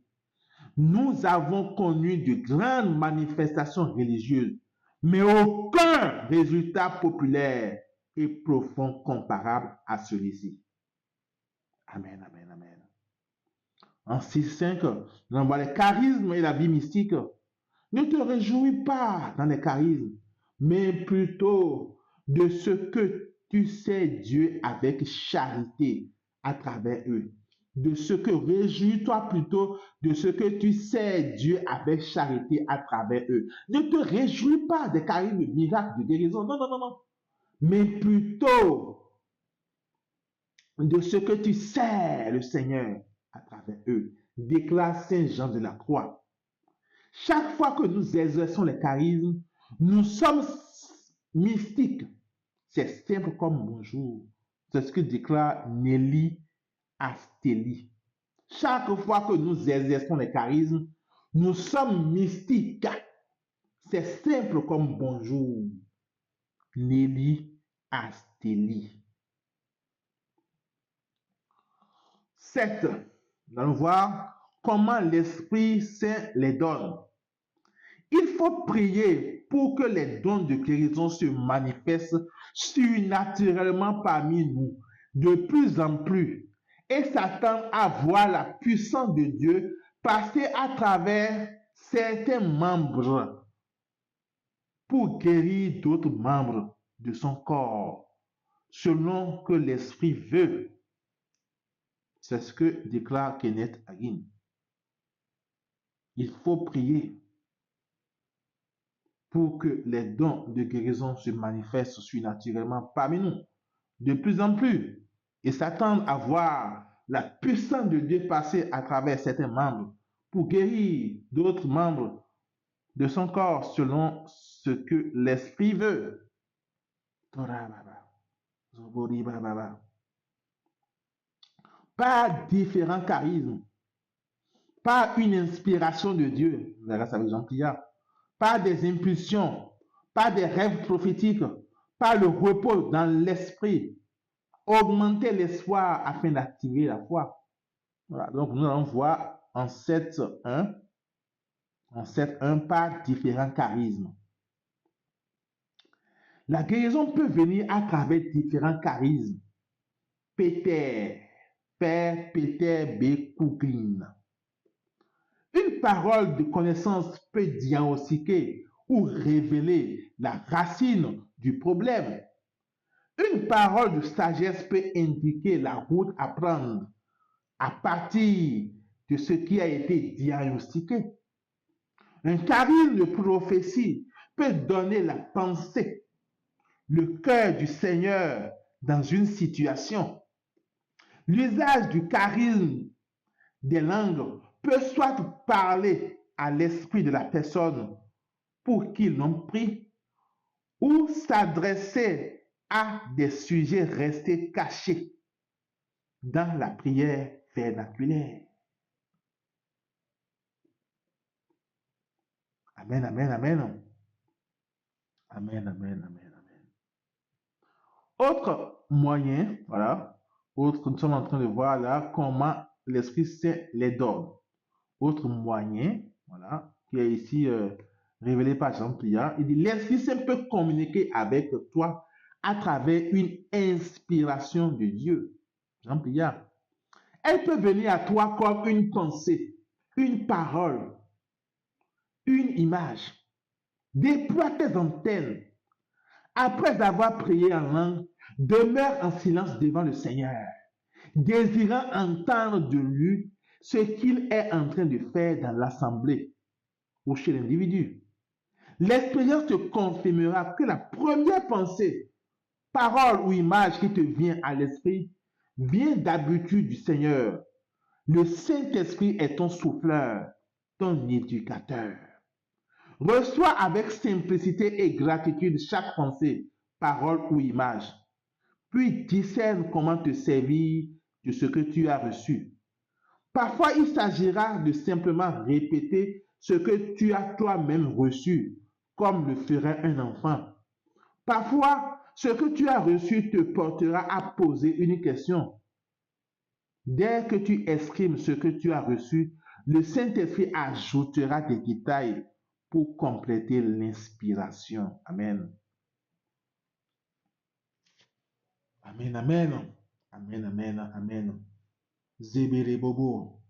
Nous avons connu de grandes manifestations religieuses, mais aucun résultat populaire et profond comparable à celui-ci. Amen, amen, amen. En 6.5, nous avons les charismes et la vie mystique. Ne te réjouis pas dans les charismes, mais plutôt de ce que tu sais Dieu avec charité à travers eux. Réjouis-toi plutôt de ce que tu sais Dieu avec charité à travers eux. Ne te réjouis pas des charismes, miracles, de guérison. Non, non, non, non. Mais plutôt de ce que tu sais le Seigneur à travers eux. Déclare Saint Jean de la Croix. Chaque fois que nous exerçons les charismes, nous sommes mystiques. C'est simple comme bonjour. C'est ce que déclare Nelly Astelli. Chaque fois que nous exerçons les charismes, nous sommes mystiques. C'est simple comme bonjour. Nelly Astelli. 7. Nous allons voir comment l'Esprit Saint les donne. Il faut prier pour que les dons de guérison se manifestent surnaturellement parmi nous, de plus en plus, et s'attendre à voir la puissance de Dieu passer à travers certains membres pour guérir d'autres membres de son corps, selon que l'Esprit veut. C'est ce que déclare Kenneth Hagin. Il faut prier pour que les dons de guérison se manifestent surnaturellement parmi nous, de plus en plus, et s'attendent à voir la puissance de Dieu passer à travers certains membres pour guérir d'autres membres de son corps selon ce que l'Esprit veut. Pas différents charismes, pas une inspiration de Dieu, grâce avec Jean-Pierre, pas des impulsions, pas des rêves prophétiques, pas le repos dans l'esprit. Augmenter l'espoir afin d'activer la foi. Voilà, donc nous allons voir en 7.1 par différents charismes. La guérison peut venir à travers différents charismes. Père Peter B. Cooklin. Une parole de connaissance peut diagnostiquer ou révéler la racine du problème. Une parole de sagesse peut indiquer la route à prendre à partir de ce qui a été diagnostiqué. Un charisme de prophétie peut donner la pensée, le cœur du Seigneur dans une situation. L'usage du charisme des langues peut soit parler à l'esprit de la personne pour qu'il l'on prie, ou s'adresser à des sujets restés cachés dans la prière vernaculaire. Amen, amen, amen. Amen, amen, amen, amen. Autre moyen, voilà, nous sommes en train de voir là comment l'Esprit Saint les donne. Autre moyen, voilà, qui est ici révélé par Jean-Pierre, il dit l'Esprit Saint peut communiquer avec toi à travers une inspiration de Dieu. Jean-Pierre. Elle peut venir à toi comme une pensée, une parole, une image. Déploie tes antennes. Après avoir prié en langue, demeure en silence devant le Seigneur, désirant entendre de lui ce qu'il est en train de faire dans l'assemblée ou chez l'individu. L'expérience te confirmera que la première pensée, parole ou image qui te vient à l'esprit vient d'habitude du Seigneur. Le Saint-Esprit est ton souffleur, ton éducateur. Reçois avec simplicité et gratitude chaque pensée, parole ou image. Puis discerne comment te servir de ce que tu as reçu. Parfois, il s'agira de simplement répéter ce que tu as toi-même reçu, comme le ferait un enfant. Parfois, ce que tu as reçu te portera à poser une question. Dès que tu exprimes ce que tu as reçu, le Saint-Esprit ajoutera des détails pour compléter l'inspiration. Amen. Amen, amen. Amen, amen, amen. Zébéré Bobo,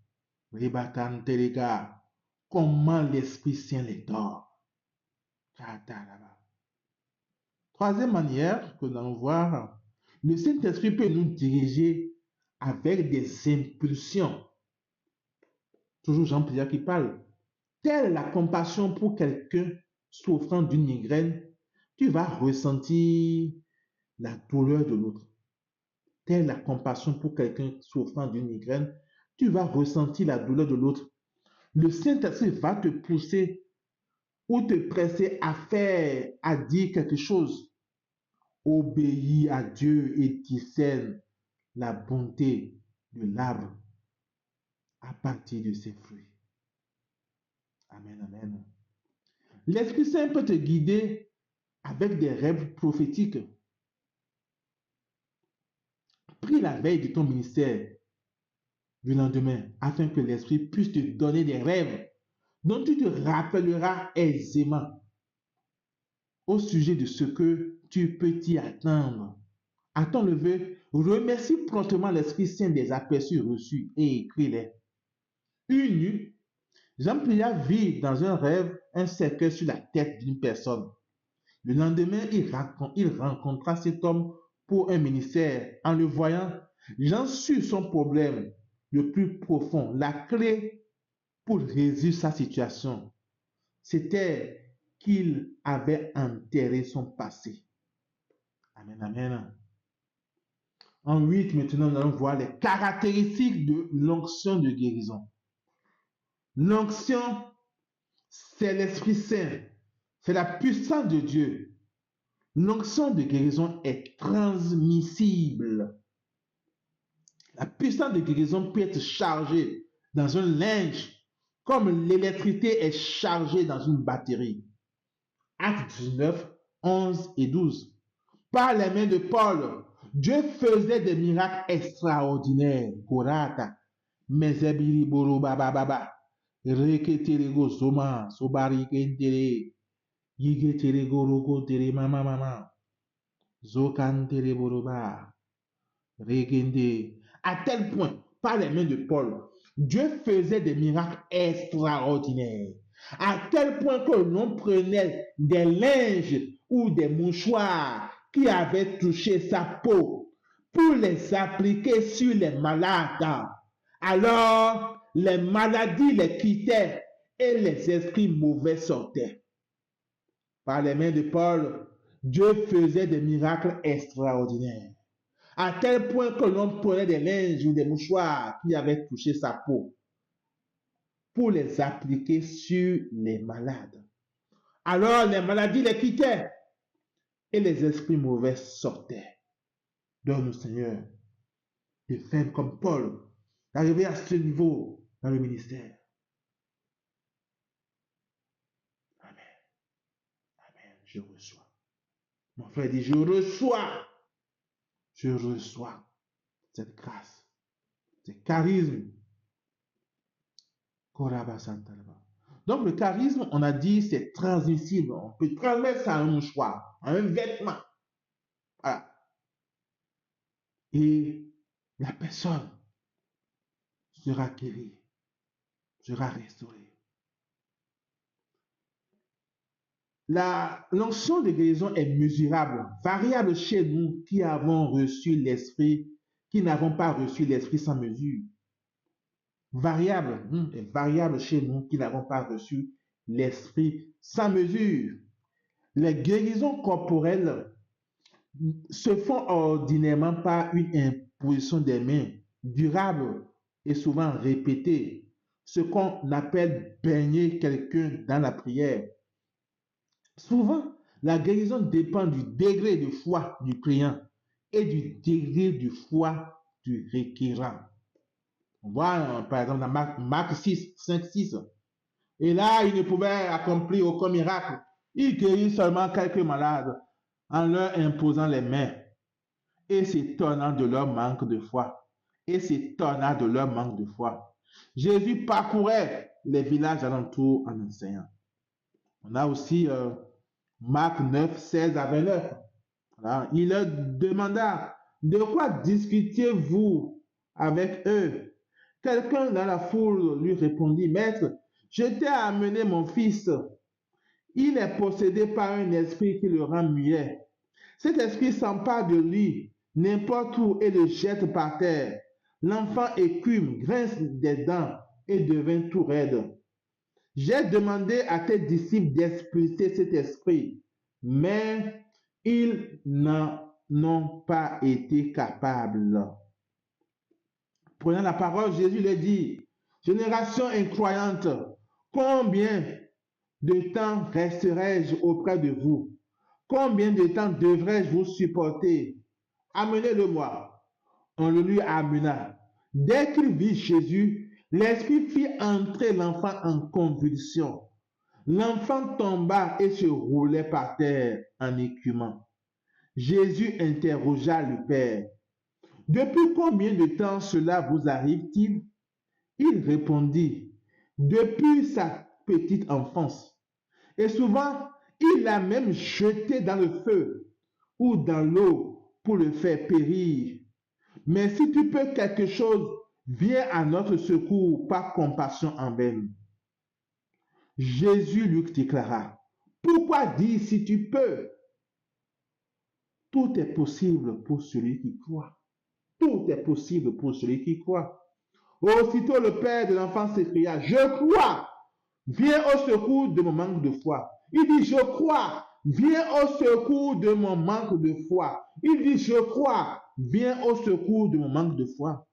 Ribatan Terega, comment l'Esprit Saint les dort. Troisième manière que nous allons voir, le Saint-Esprit peut nous diriger avec des impulsions. Toujours Jean-Pierre qui parle. Telle la compassion pour quelqu'un souffrant d'une migraine, tu vas ressentir la douleur de l'autre. Telle la compassion pour quelqu'un souffrant d'une migraine, tu vas ressentir la douleur de l'autre. Le Saint-Esprit va te pousser ou te presser à faire, à dire quelque chose. Obéis à Dieu et discerne la bonté de l'arbre à partir de ses fruits. Amen, amen. L'Esprit Saint peut te guider avec des rêves prophétiques. Prie la veille de ton ministère du lendemain afin que l'Esprit puisse te donner des rêves dont tu te rappelleras aisément au sujet de ce que tu peux t'y attendre. À ton lever, remercie promptement l'Esprit Saint des aperçus reçus et écris-les. Une nuit, Jean-Pierre vit dans un rêve un cercueil sur la tête d'une personne. Le lendemain, il rencontra cet homme pour un ministère. En le voyant, Jean sut son problème le plus profond. La clé pour résoudre sa situation, c'était qu'il avait enterré son passé. Amen, amen. En 8, maintenant, nous allons voir les caractéristiques de l'onction de guérison. L'onction, c'est l'Esprit Saint. C'est la puissance de Dieu. L'onction de guérison est transmissible. La puissance de guérison peut être chargée dans un linge comme l'électricité est chargée dans une batterie. Actes 19, 11 et 12. Par les mains de Paul, Dieu faisait des miracles extraordinaires. Korata, Mezebiri Boroba Baba, Reketerego Soma, Sobari Kentere, Yigeterego Roko Tere Mama Mama, Zokan Tere Boroba, Regende. À tel point, par les mains de Paul, Dieu faisait des miracles extraordinaires. À tel point que l'on prenait des linges ou des mouchoirs qui avaient touché sa peau pour les appliquer sur les malades. Alors, les maladies les quittaient et les esprits mauvais sortaient. Par les mains de Paul, Dieu faisait des miracles extraordinaires. À tel point que l'on prenait des linges ou des mouchoirs qui avaient touché sa peau pour les appliquer sur les malades. Alors les maladies les quittaient et les esprits mauvais sortaient. Donne-nous, Seigneur, de faire comme Paul, d'arriver à ce niveau dans le ministère. Amen. Amen. Je reçois. Mon frère dit, je reçois cette grâce, ce charisme. Donc le charisme, on a dit, c'est transmissible. On peut transmettre ça à un mouchoir, à un vêtement. Voilà. Et la personne sera guérie, sera restaurée. L'onction de guérison est mesurable, variable chez nous qui avons reçu l'Esprit, qui n'avons pas reçu l'Esprit sans mesure. Variable chez nous qui n'avons pas reçu l'Esprit sans mesure. Les guérisons corporelles se font ordinairement par une imposition des mains, durable et souvent répétée, ce qu'on appelle baigner quelqu'un dans la prière. Souvent, la guérison dépend du degré de foi du priant et du degré de foi du requérant. On voit par exemple dans Marc 6, 5, 6. Et là, il ne pouvait accomplir aucun miracle. Il guérit seulement quelques malades en leur imposant les mains et s'étonnant de leur manque de foi. Jésus parcourait les villages alentours en enseignant. On a aussi Marc 9, 16 à 29. Voilà. Il leur demanda, de quoi discutiez-vous avec eux? Quelqu'un dans la foule lui répondit, Maître, je t'ai amené mon fils. Il est possédé par un esprit qui le rend muet. Cet esprit s'empare de lui, n'importe où, et le jette par terre. L'enfant écume, grince des dents et devient tout raide. J'ai demandé à tes disciples d'expulser cet esprit, mais ils n'en ont pas été capables. Prenant la parole, Jésus leur dit, génération incroyante, combien de temps resterai-je auprès de vous? Combien de temps devrais-je vous supporter? Amenez-le-moi. On le lui amena. Dès qu'il vit Jésus, l'esprit fit entrer l'enfant en convulsion. L'enfant tomba et se roulait par terre en écumant. Jésus interrogea le père. Depuis combien de temps cela vous arrive-t-il? Il répondit, depuis sa petite enfance. Et souvent, il l'a même jeté dans le feu ou dans l'eau pour le faire périr. Mais si tu peux quelque chose, viens à notre secours par compassion envers nous. Jésus lui déclara, pourquoi dire si tu peux? Tout est possible pour celui qui croit. Tout est possible pour celui qui croit. Aussitôt le père de l'enfant s'écria, je crois, viens au secours de mon manque de foi. Il dit, je crois, viens au secours de mon manque de foi. Il dit, je crois, viens au secours de mon manque de foi.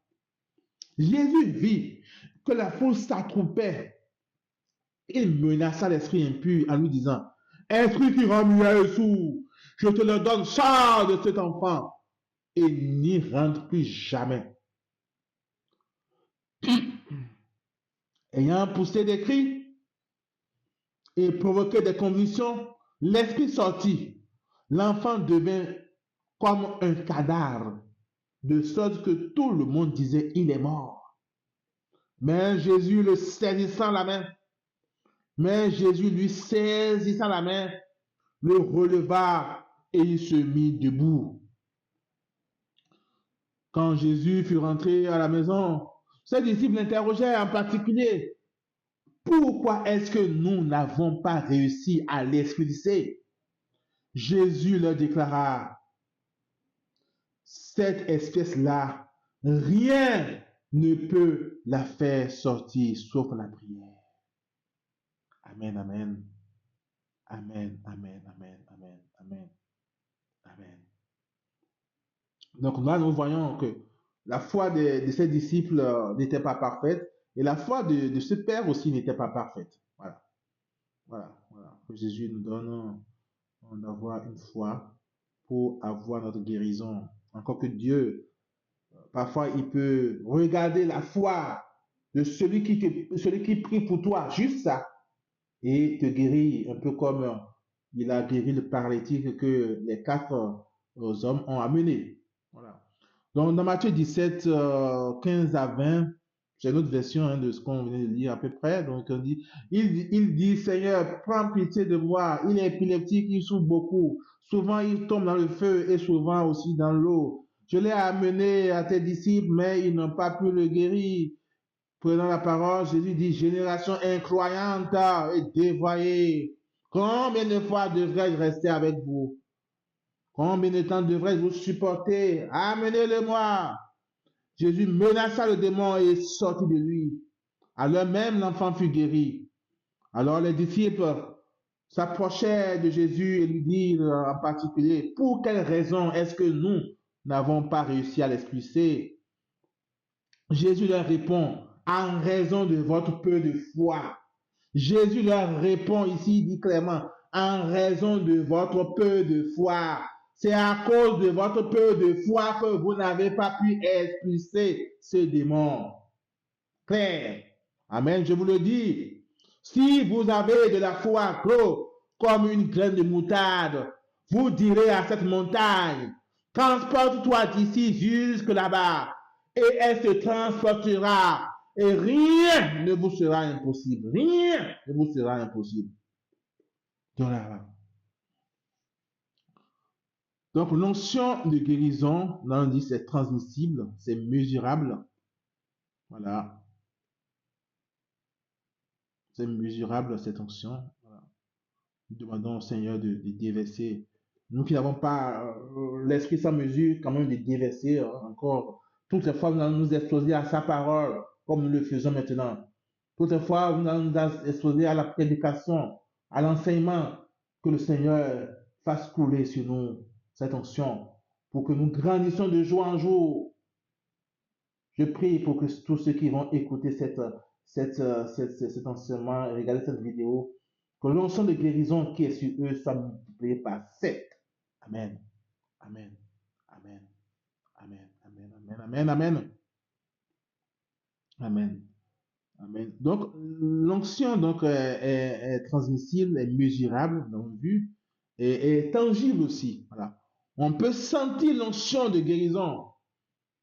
Jésus vit que la foule s'attroupait. Il menaça l'esprit impur en lui disant, esprit qui rend muet et sourd, je te le donne, sors de cet enfant et n'y rentre plus jamais. Ayant poussé des cris et provoqué des convulsions, l'esprit sortit. L'enfant devint comme un cadavre, de sorte que tout le monde disait, il est mort. Mais Jésus lui saisissant la main, le releva et il se mit debout. Quand Jésus fut rentré à la maison, ses disciples l'interrogeaient en particulier, pourquoi est-ce que nous n'avons pas réussi à l'expulser? Jésus leur déclara, cette espèce-là, rien ne peut la faire sortir sauf la prière. Amen, amen. Amen, amen, amen, amen, amen, amen. Donc là, nous voyons que la foi de ses disciples n'était pas parfaite et la foi de ce père aussi n'était pas parfaite. Voilà. Que Jésus nous donne d'avoir une foi pour avoir notre guérison. Encore que Dieu, parfois, il peut regarder la foi de celui qui prie pour toi, juste ça, et te guérir, un peu comme il a guéri le paralytique que les 4 hommes ont amené. Voilà. Donc, dans Matthieu 17, 15 à 20, c'est une autre version de ce qu'on venait de lire à peu près. Donc, il dit, Seigneur, prends pitié de moi. Il est épileptique, il souffre beaucoup. Souvent, il tombe dans le feu et souvent aussi dans l'eau. Je l'ai amené à tes disciples, mais ils n'ont pas pu le guérir. Prenant la parole, Jésus dit, génération incroyante et dévoyée. Combien de fois devrais-je rester avec vous? Combien de temps devrais-je vous supporter? Amenez-le-moi. Jésus menaça le démon et sortit de lui. Alors même l'enfant fut guéri. Alors les disciples s'approchèrent de Jésus et lui dirent en particulier, pour quelle raison est-ce que nous n'avons pas réussi à l'expulser? Jésus leur répond, en raison de votre peu de foi. Jésus leur répond ici, il dit clairement, en raison de votre peu de foi. C'est à cause de votre peu de foi que vous n'avez pas pu expulser ce démon. Clair. Amen, je vous le dis. Si vous avez de la foi gros, comme une graine de moutarde, vous direz à cette montagne, transporte-toi d'ici jusque là-bas, et elle se transportera, et rien ne vous sera impossible. Rien ne vous sera impossible. Donc, l'onction de guérison, là on dit c'est transmissible, c'est mesurable. Voilà. C'est mesurable cette onction. Voilà. Nous demandons au Seigneur de déverser. Nous qui n'avons pas l'Esprit sans mesure, quand même de déverser encore. Toutes les fois, nous allons nous exposer à sa parole, comme nous le faisons maintenant. Toutes les fois, nous allons nous exposer à la prédication, à l'enseignement, que le Seigneur fasse couler sur nous cette onction, pour que nous grandissions de jour en jour. Je prie pour que tous ceux qui vont écouter cet enseignement, regarder cette vidéo, que l'onction de guérison qui est sur eux soit multipliée par 7. Amen. Amen. Amen. Amen. Amen. Amen. Amen. Amen. Amen. Amen. Donc, l'onction est transmissible, est mesurable dans le but, et est tangible aussi. Voilà. On peut sentir l'onction de guérison.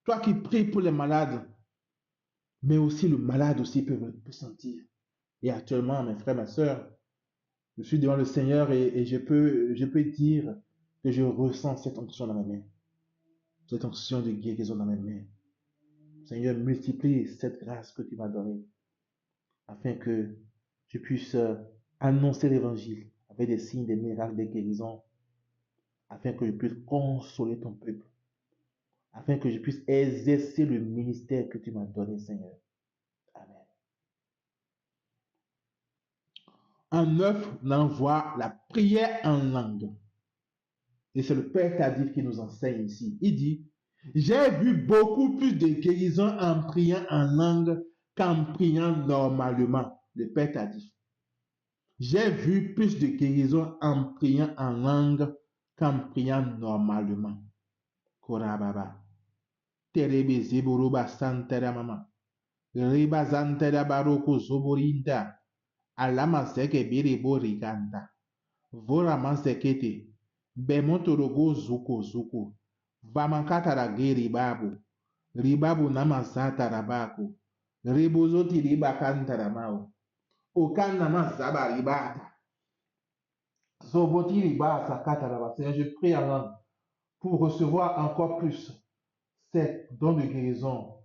Toi qui pries pour les malades, mais aussi le malade aussi peut sentir. Et actuellement, mes frères, mes sœurs, je suis devant le Seigneur et je peux dire que je ressens cette onction dans ma main. Cette onction de guérison dans mes mains. Seigneur, multiplie cette grâce que tu m'as donnée afin que je puisse annoncer l'évangile avec des signes, des miracles, des guérisons, afin que je puisse consoler ton peuple, afin que je puisse exercer le ministère que tu m'as donné, Seigneur. Amen. En 9, on envoie la prière en langue. Et c'est le Père Tardif qui nous enseigne ici. Il dit, j'ai vu beaucoup plus de guérisons en priant en langue qu'en priant normalement. Le Père Tardif. J'ai vu plus de guérisons en priant en langue qu'en priant normalement. Korababa. Terebe zeboroba santera mama. Riba zantera baroko zoborinda. Alama seke birebo riganda. Vora mansekete. Bemotorogo zuko. Vamankatara ribabu. Ribabu namazata rabako. Ribozoti ribakantara mao. Okana mazaba ribata. Zoboti ribata kataraba. Seigneur, je prie en langue pour recevoir encore plus ces dons de guérison.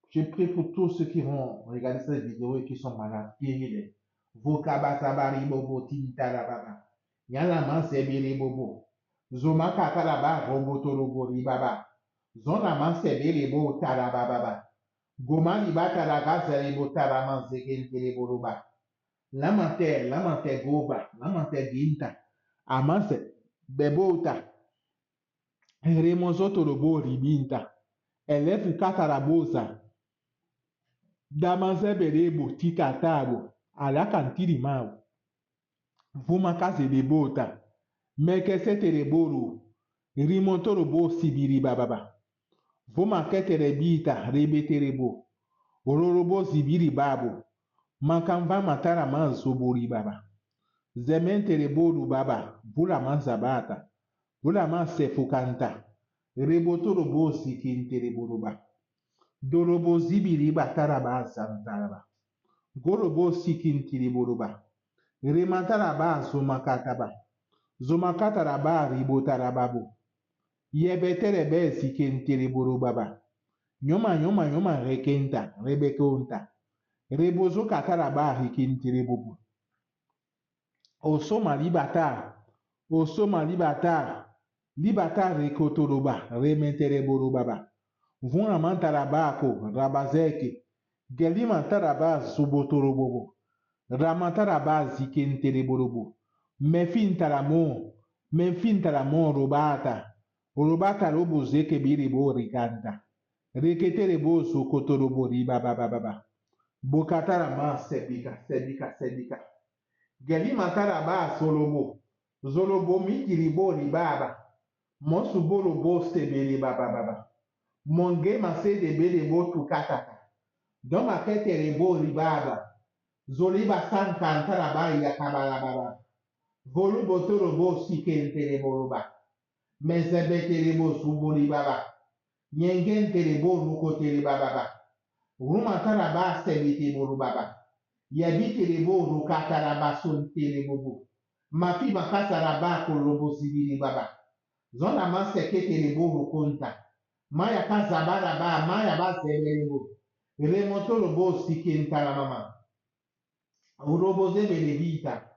Je prie pour tous ceux qui vont regarder cette vidéo et qui sont malades. Guéris-les. Vokabatabari bobo tintarababa. Yalaman sebiri bobo. Zoma kataraba robotorobo ribaba. Zonaman sebiri bo tarababa. Goma libata ragaza ribo taraman zegel boroba. Lamante goba. Lamante ginta. Amanse bebota. Remozoto robo ribinta. Elefu katarabosa. Damanse berebo tikatabo. Alakantiri mau. Vuma kase bebota. Mekese tereboro. Rimontoro bo sibiri bababa. Vuma keterebita rebeterebo. Ororobo zibiri babo. Makamva matara manzobori baba. Zementerebo baba. Vula manzabata. Vula mansefukanta. Rebotoro bo sikinterebo ba. Dorobo zibiri bataraba santaraba. Gorobo sikinterebo ba. Remantaraba zomakataba. Zomakataraba ribotarababo. Yebeterebe sikinterebo baba. Nyoma rekenta rebekonta. Rebozo kataraba rikinterebo. Osoma libata rekotoroba rementerebo baba. Vuna mantarabako rabazeke. Gelima taraba subotorobobo. Ramataraba zikenterebo. Menfintaramo robata. Robata robo zeke biribo rikanta. Reketerebo sokotorobo riba baba. Bokatarama sebika. Gelima taraba solobo. Zolobo mikiribo ribaba. Mosuborobo sebere baba. Monge mase de berebo tukataka. Doma keterebo ribaba. Zoliba sankantaraba yakabalababa. Volubotorobo sikenterebo roba. Mezebeterebo subori baba. Nyengenterebo rukotere baba. Rumataraba sebitebo baba. Yabiterebo rukataraba sonterebo. Mafi makasa raba kolobo sibiri baba. Zona maseke telebo rokonta. Maya kazaba raba, maya ba sebelebo. Remoto robo sikenta la mama. Urobo zebele vita.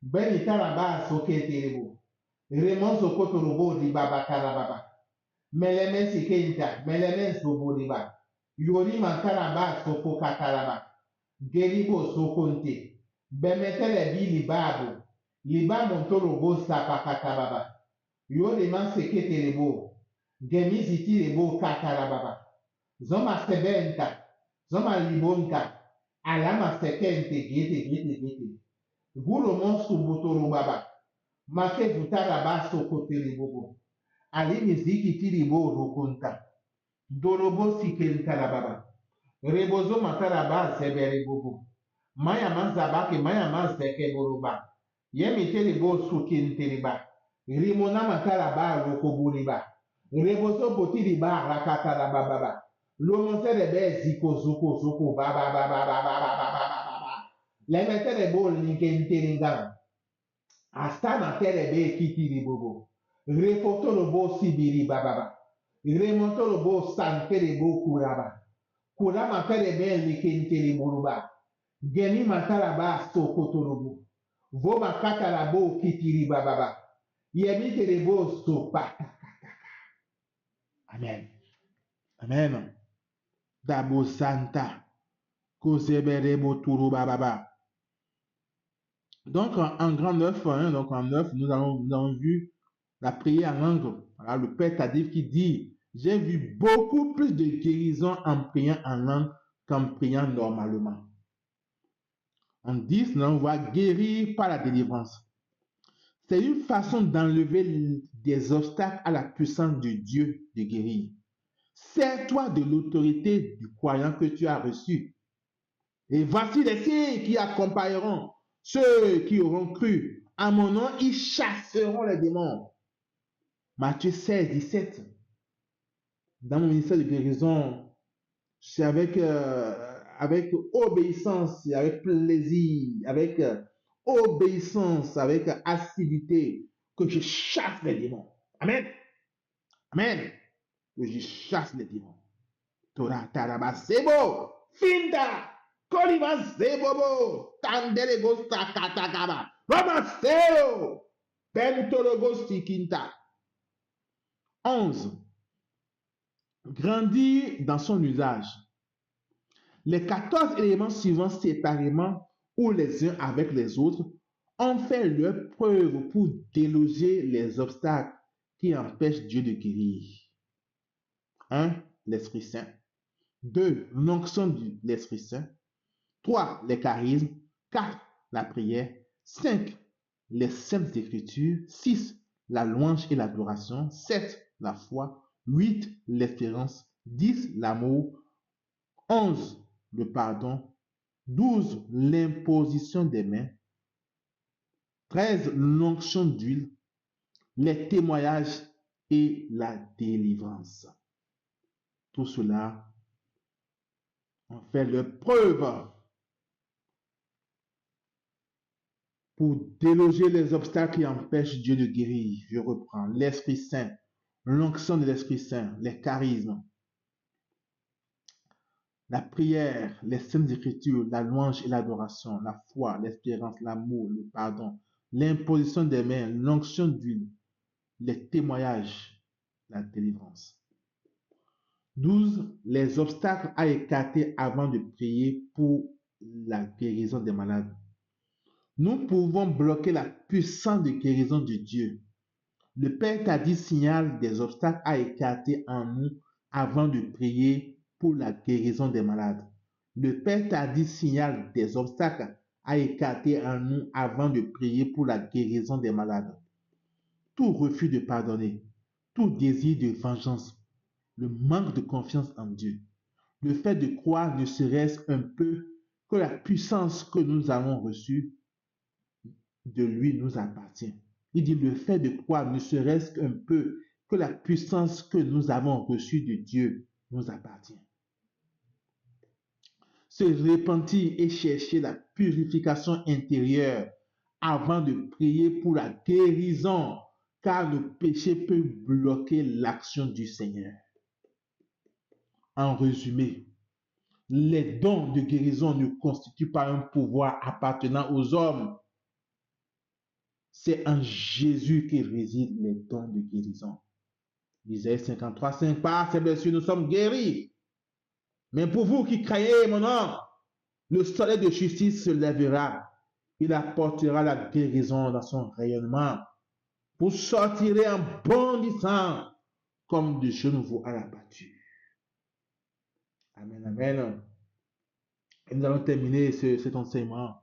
Beni taraba soke telebo. Remonzo koto robo di baba karababa. Melemen sikenta, melemen sobo di ba. Yori mankaraba soko kakaraba. Geribo sokonte. Bemetele bi libabo. Liba montorobo sapakatababa. Yori man sekete lebo. Gemiziti lebo kakarababa. Zoma sebenta. Zoma libonta. Alama sekente gete. Guro monsu baba. Make vutaraba sokote lebo. Ali miziki tiribo rokonta. Dorobo sikenta la baba. Rebozo mataraba sebere bobo. Maya manzabake maya manzeke boroba. Yemi telebo sukin teleba. Rimona mataraba rokoburiba. Rebozo botiriba rakataraba baba. Lomonte rebe ziko zuko baba. Lemete rebo linkenteringam. Astana terebe kitiri bobo. Refoto robo sibiri baba. Remonto robo santere bo kuraba. Kurama terebe likenteri boruba. Geni mataraba sokotorobo. Voma katarabo kitiri baba. Yemi terebo sopa. Amen. Amen. Dabo santa. Koseberebo turu baba. Donc, en grand 9, hein, donc en 9, nous avons vu la prière en langue. Voilà, le Père Tadif qui dit, j'ai vu beaucoup plus de guérison en priant en langue qu'en priant normalement. En 10, on voit guérir par la délivrance. C'est une façon d'enlever des obstacles à la puissance de Dieu de guérir. Sers-toi de l'autorité du croyant que tu as reçu. Et voici les signes qui accompagneront ceux qui auront cru. À mon nom, ils chasseront les démons. Matthieu 16, 17. Dans mon ministère de guérison, c'est avec obéissance, avec plaisir, avec obéissance, avec assiduité que je chasse les démons. Amen. Amen. Que je chasse les démons. Torah taraba sebo. Finda. Kolima sebobo. Tandelego sakatakaba. Ramaseo. Pentologo stikinta. 11. Grandir dans son usage. Les 14 éléments suivants séparément ou les uns avec les autres ont fait leur preuve pour déloger les obstacles qui empêchent Dieu de guérir. 1. L'Esprit Saint. 2. L'onction de l'Esprit Saint. 3. Les charismes. 4. La prière. 5. Les saintes écritures. 6. La louange et l'adoration. 7. La foi. 8. L'espérance. 10. L'amour. 11. Le pardon. 12. L'imposition des mains. 13. L'onction d'huile. Les témoignages et la délivrance. Tout cela ont fait leur preuve pour déloger les obstacles qui empêchent Dieu de guérir. Je reprends. L'Esprit Saint, l'onction de l'Esprit Saint, les charismes, la prière, les saintes écritures, la louange et l'adoration, la foi, l'espérance, l'amour, le pardon, l'imposition des mains, l'onction d'huile, les témoignages, la délivrance. 12. Les obstacles à écarter avant de prier pour la guérison des malades. Nous pouvons bloquer la puissance de guérison de Dieu. Le Père Tadi signale des obstacles à écarter en nous avant de prier pour la guérison des malades. Le Père Tadi signale des obstacles à écarter en nous avant de prier pour la guérison des malades. Tout refus de pardonner, tout désir de vengeance, le manque de confiance en Dieu, le fait de croire ne serait-ce un peu que la puissance que nous avons reçue de lui nous appartient. Il dit le fait de croire ne serait-ce qu'un peu que la puissance que nous avons reçue de Dieu nous appartient. Se repentir et chercher la purification intérieure avant de prier pour la guérison, car le péché peut bloquer l'action du Seigneur. En résumé, les dons de guérison ne constituent pas un pouvoir appartenant aux hommes. C'est en Jésus que résident les dons de guérison. Isaïe 53, 5, par ses blessures, nous sommes guéris. Mais pour vous qui craignez mon nom, le soleil de justice se lèvera. Il apportera la guérison dans son rayonnement. Vous sortirez en bondissant comme de jeunes veaux à la pâture. Amen, amen. Et nous allons terminer cet enseignement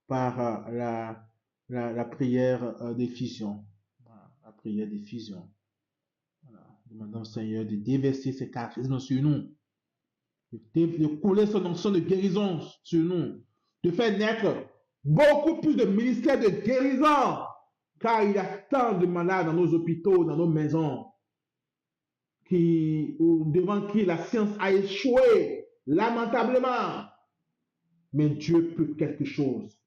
par la prière d'effusion. Voilà, la prière d'effusion. Voilà. Demandons au Seigneur de déverser ses charismes sur nous, de couler son onction de guérison sur nous, de faire naître beaucoup plus de ministères de guérison, car il y a tant de malades dans nos hôpitaux, dans nos maisons, devant qui la science a échoué lamentablement. Mais Dieu peut quelque chose.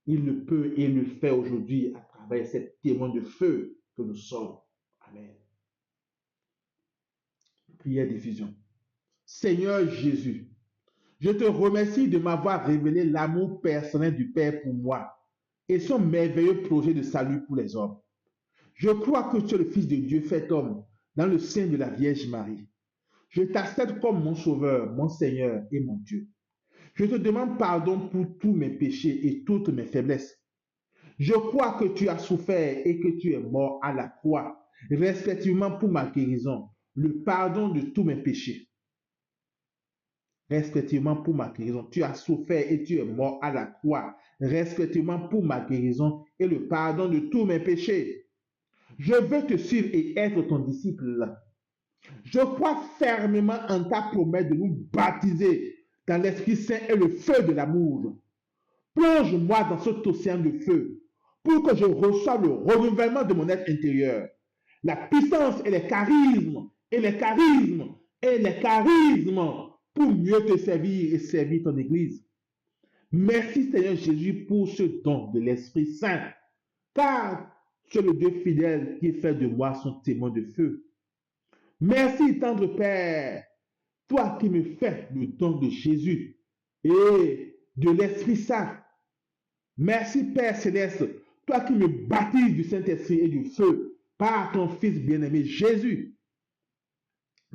Il le peut et il le fait aujourd'hui à travers ces témoins de feu que nous sommes. Amen. Prière d'effusion. Seigneur Jésus, je te remercie de m'avoir révélé l'amour personnel du Père pour moi et son merveilleux projet de salut pour les hommes. Je crois que tu es le Fils de Dieu fait homme dans le sein de la Vierge Marie. Je t'accepte comme mon Sauveur, mon Seigneur et mon Dieu. Je te demande pardon pour tous mes péchés et toutes mes faiblesses. Je crois que tu as souffert et que tu es mort à la croix, respectivement pour ma guérison, le pardon de tous mes péchés. Respectivement pour ma guérison, tu as souffert et tu es mort à la croix, respectivement pour ma guérison et le pardon de tous mes péchés. Je veux te suivre et être ton disciple. Je crois fermement en ta promesse de nous baptiser dans l'Esprit Saint et le feu de l'amour. Plonge-moi dans cet océan de feu pour que je reçoive le renouvellement de mon être intérieur, la puissance et les charismes, pour mieux te servir et servir ton Église. Merci Seigneur Jésus pour ce don de l'Esprit Saint, car tu es le Dieu fidèle qui fait de moi son témoin de feu. Merci tendre Père, toi qui me fais le don de Jésus et de l'Esprit Saint. Merci Père Céleste, toi qui me baptises du Saint-Esprit et du feu par ton Fils bien-aimé Jésus.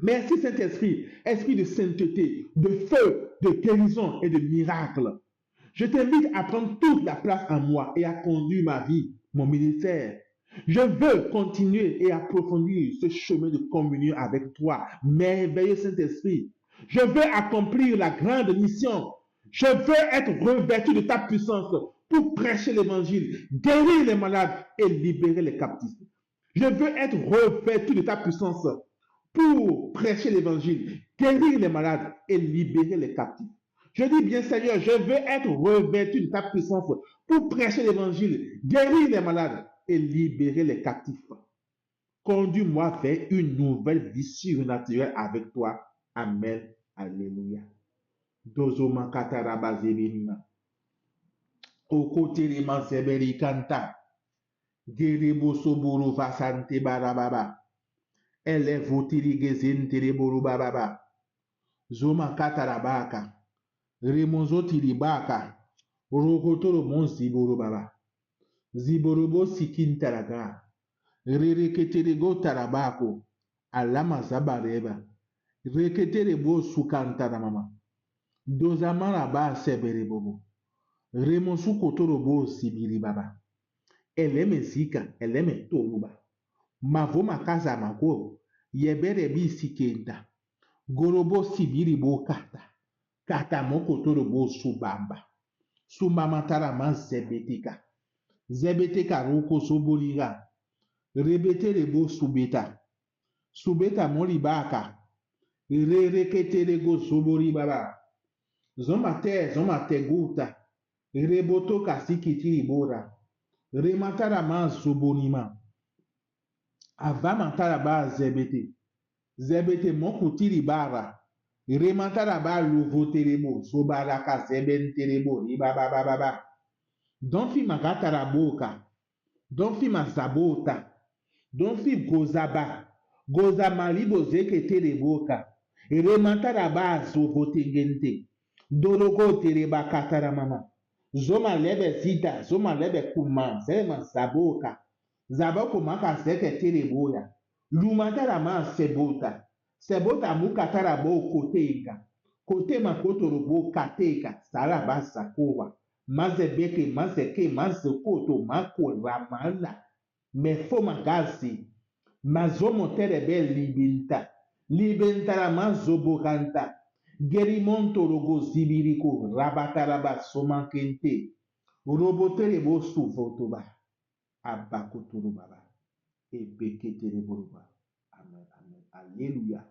Merci Saint-Esprit, Esprit de sainteté, de feu, de guérison et de miracle. Je t'invite à prendre toute la place en moi et à conduire ma vie, mon ministère. Je veux continuer et approfondir ce chemin de communion avec toi, merveilleux Saint-Esprit. Je veux accomplir la grande mission. Je veux être revêtu de ta puissance pour prêcher l'évangile, guérir les malades et libérer les captifs. Je veux être revêtu de ta puissance pour prêcher l'évangile, guérir les malades et libérer les captifs. Je dis bien Seigneur, je veux être revêtu de ta puissance pour prêcher l'évangile, guérir les malades et libérer les captifs. Conduis-moi vers une nouvelle vie surnaturelle avec toi. Amen. Alléluia. Dozo makataraba zebenima. Okoterema zeberi kanta. Gerebo soboro vasante barababa. Ele votiri gezen tereboru bababa. Zoma katarabaka. Remonzo tiribaka. Rokotoro mon ziboro baba. Ziborobo sikin taraga. Rereketerego tarabako. Alama zabareba. Reketerebo sukantara mama. Dozamara ba seberebobo. Remonsu kotorobo sibiri baba. Eleme zika, eleme toruba. Mavoma kaza mako. Yebere bi sikenda. Gorobo sibiri bo kata. Kata moko torobo subamba. Sumama tarama zebeteka. Zebeteka roko soboliga. Rebete rebo subeta. Subeta molibaka. Rerekete rego sobori baba. Zomate guta. Reboto kasikiti ibora. Rematara ma zobonima. Avamantara ba zebete. Zebete mokutiri bara. Rematara ba luvoterebo. Zobaraka zebenterebo. Ibabababa. Don fi magataraboka. Don fi mazabota. Don fi gozaba. Gozamalibo zeke tereboka. Remantaraba azovotengente. Dorogo tereba kataramama. Zoma lebe zita. Zoma lebe kuma. Zema zaboka. Zaboko maka zeke tereboya. Lumatarama sebota. Sebota mukatarabo koteka. Kote makotorobo kateka. Saraba sakowa. Mazebeke, mazeke, mazokoto, mako, ramala. Mefo magazi. Mazomo terebe libinta. Libentara mazobokanta. Gerimonto rogo zibiriko. Rabataraba somankente. Roboterebo suvotoba. Abakotorobaba. Ebeketereboba. Amen. Amen. Alléluia.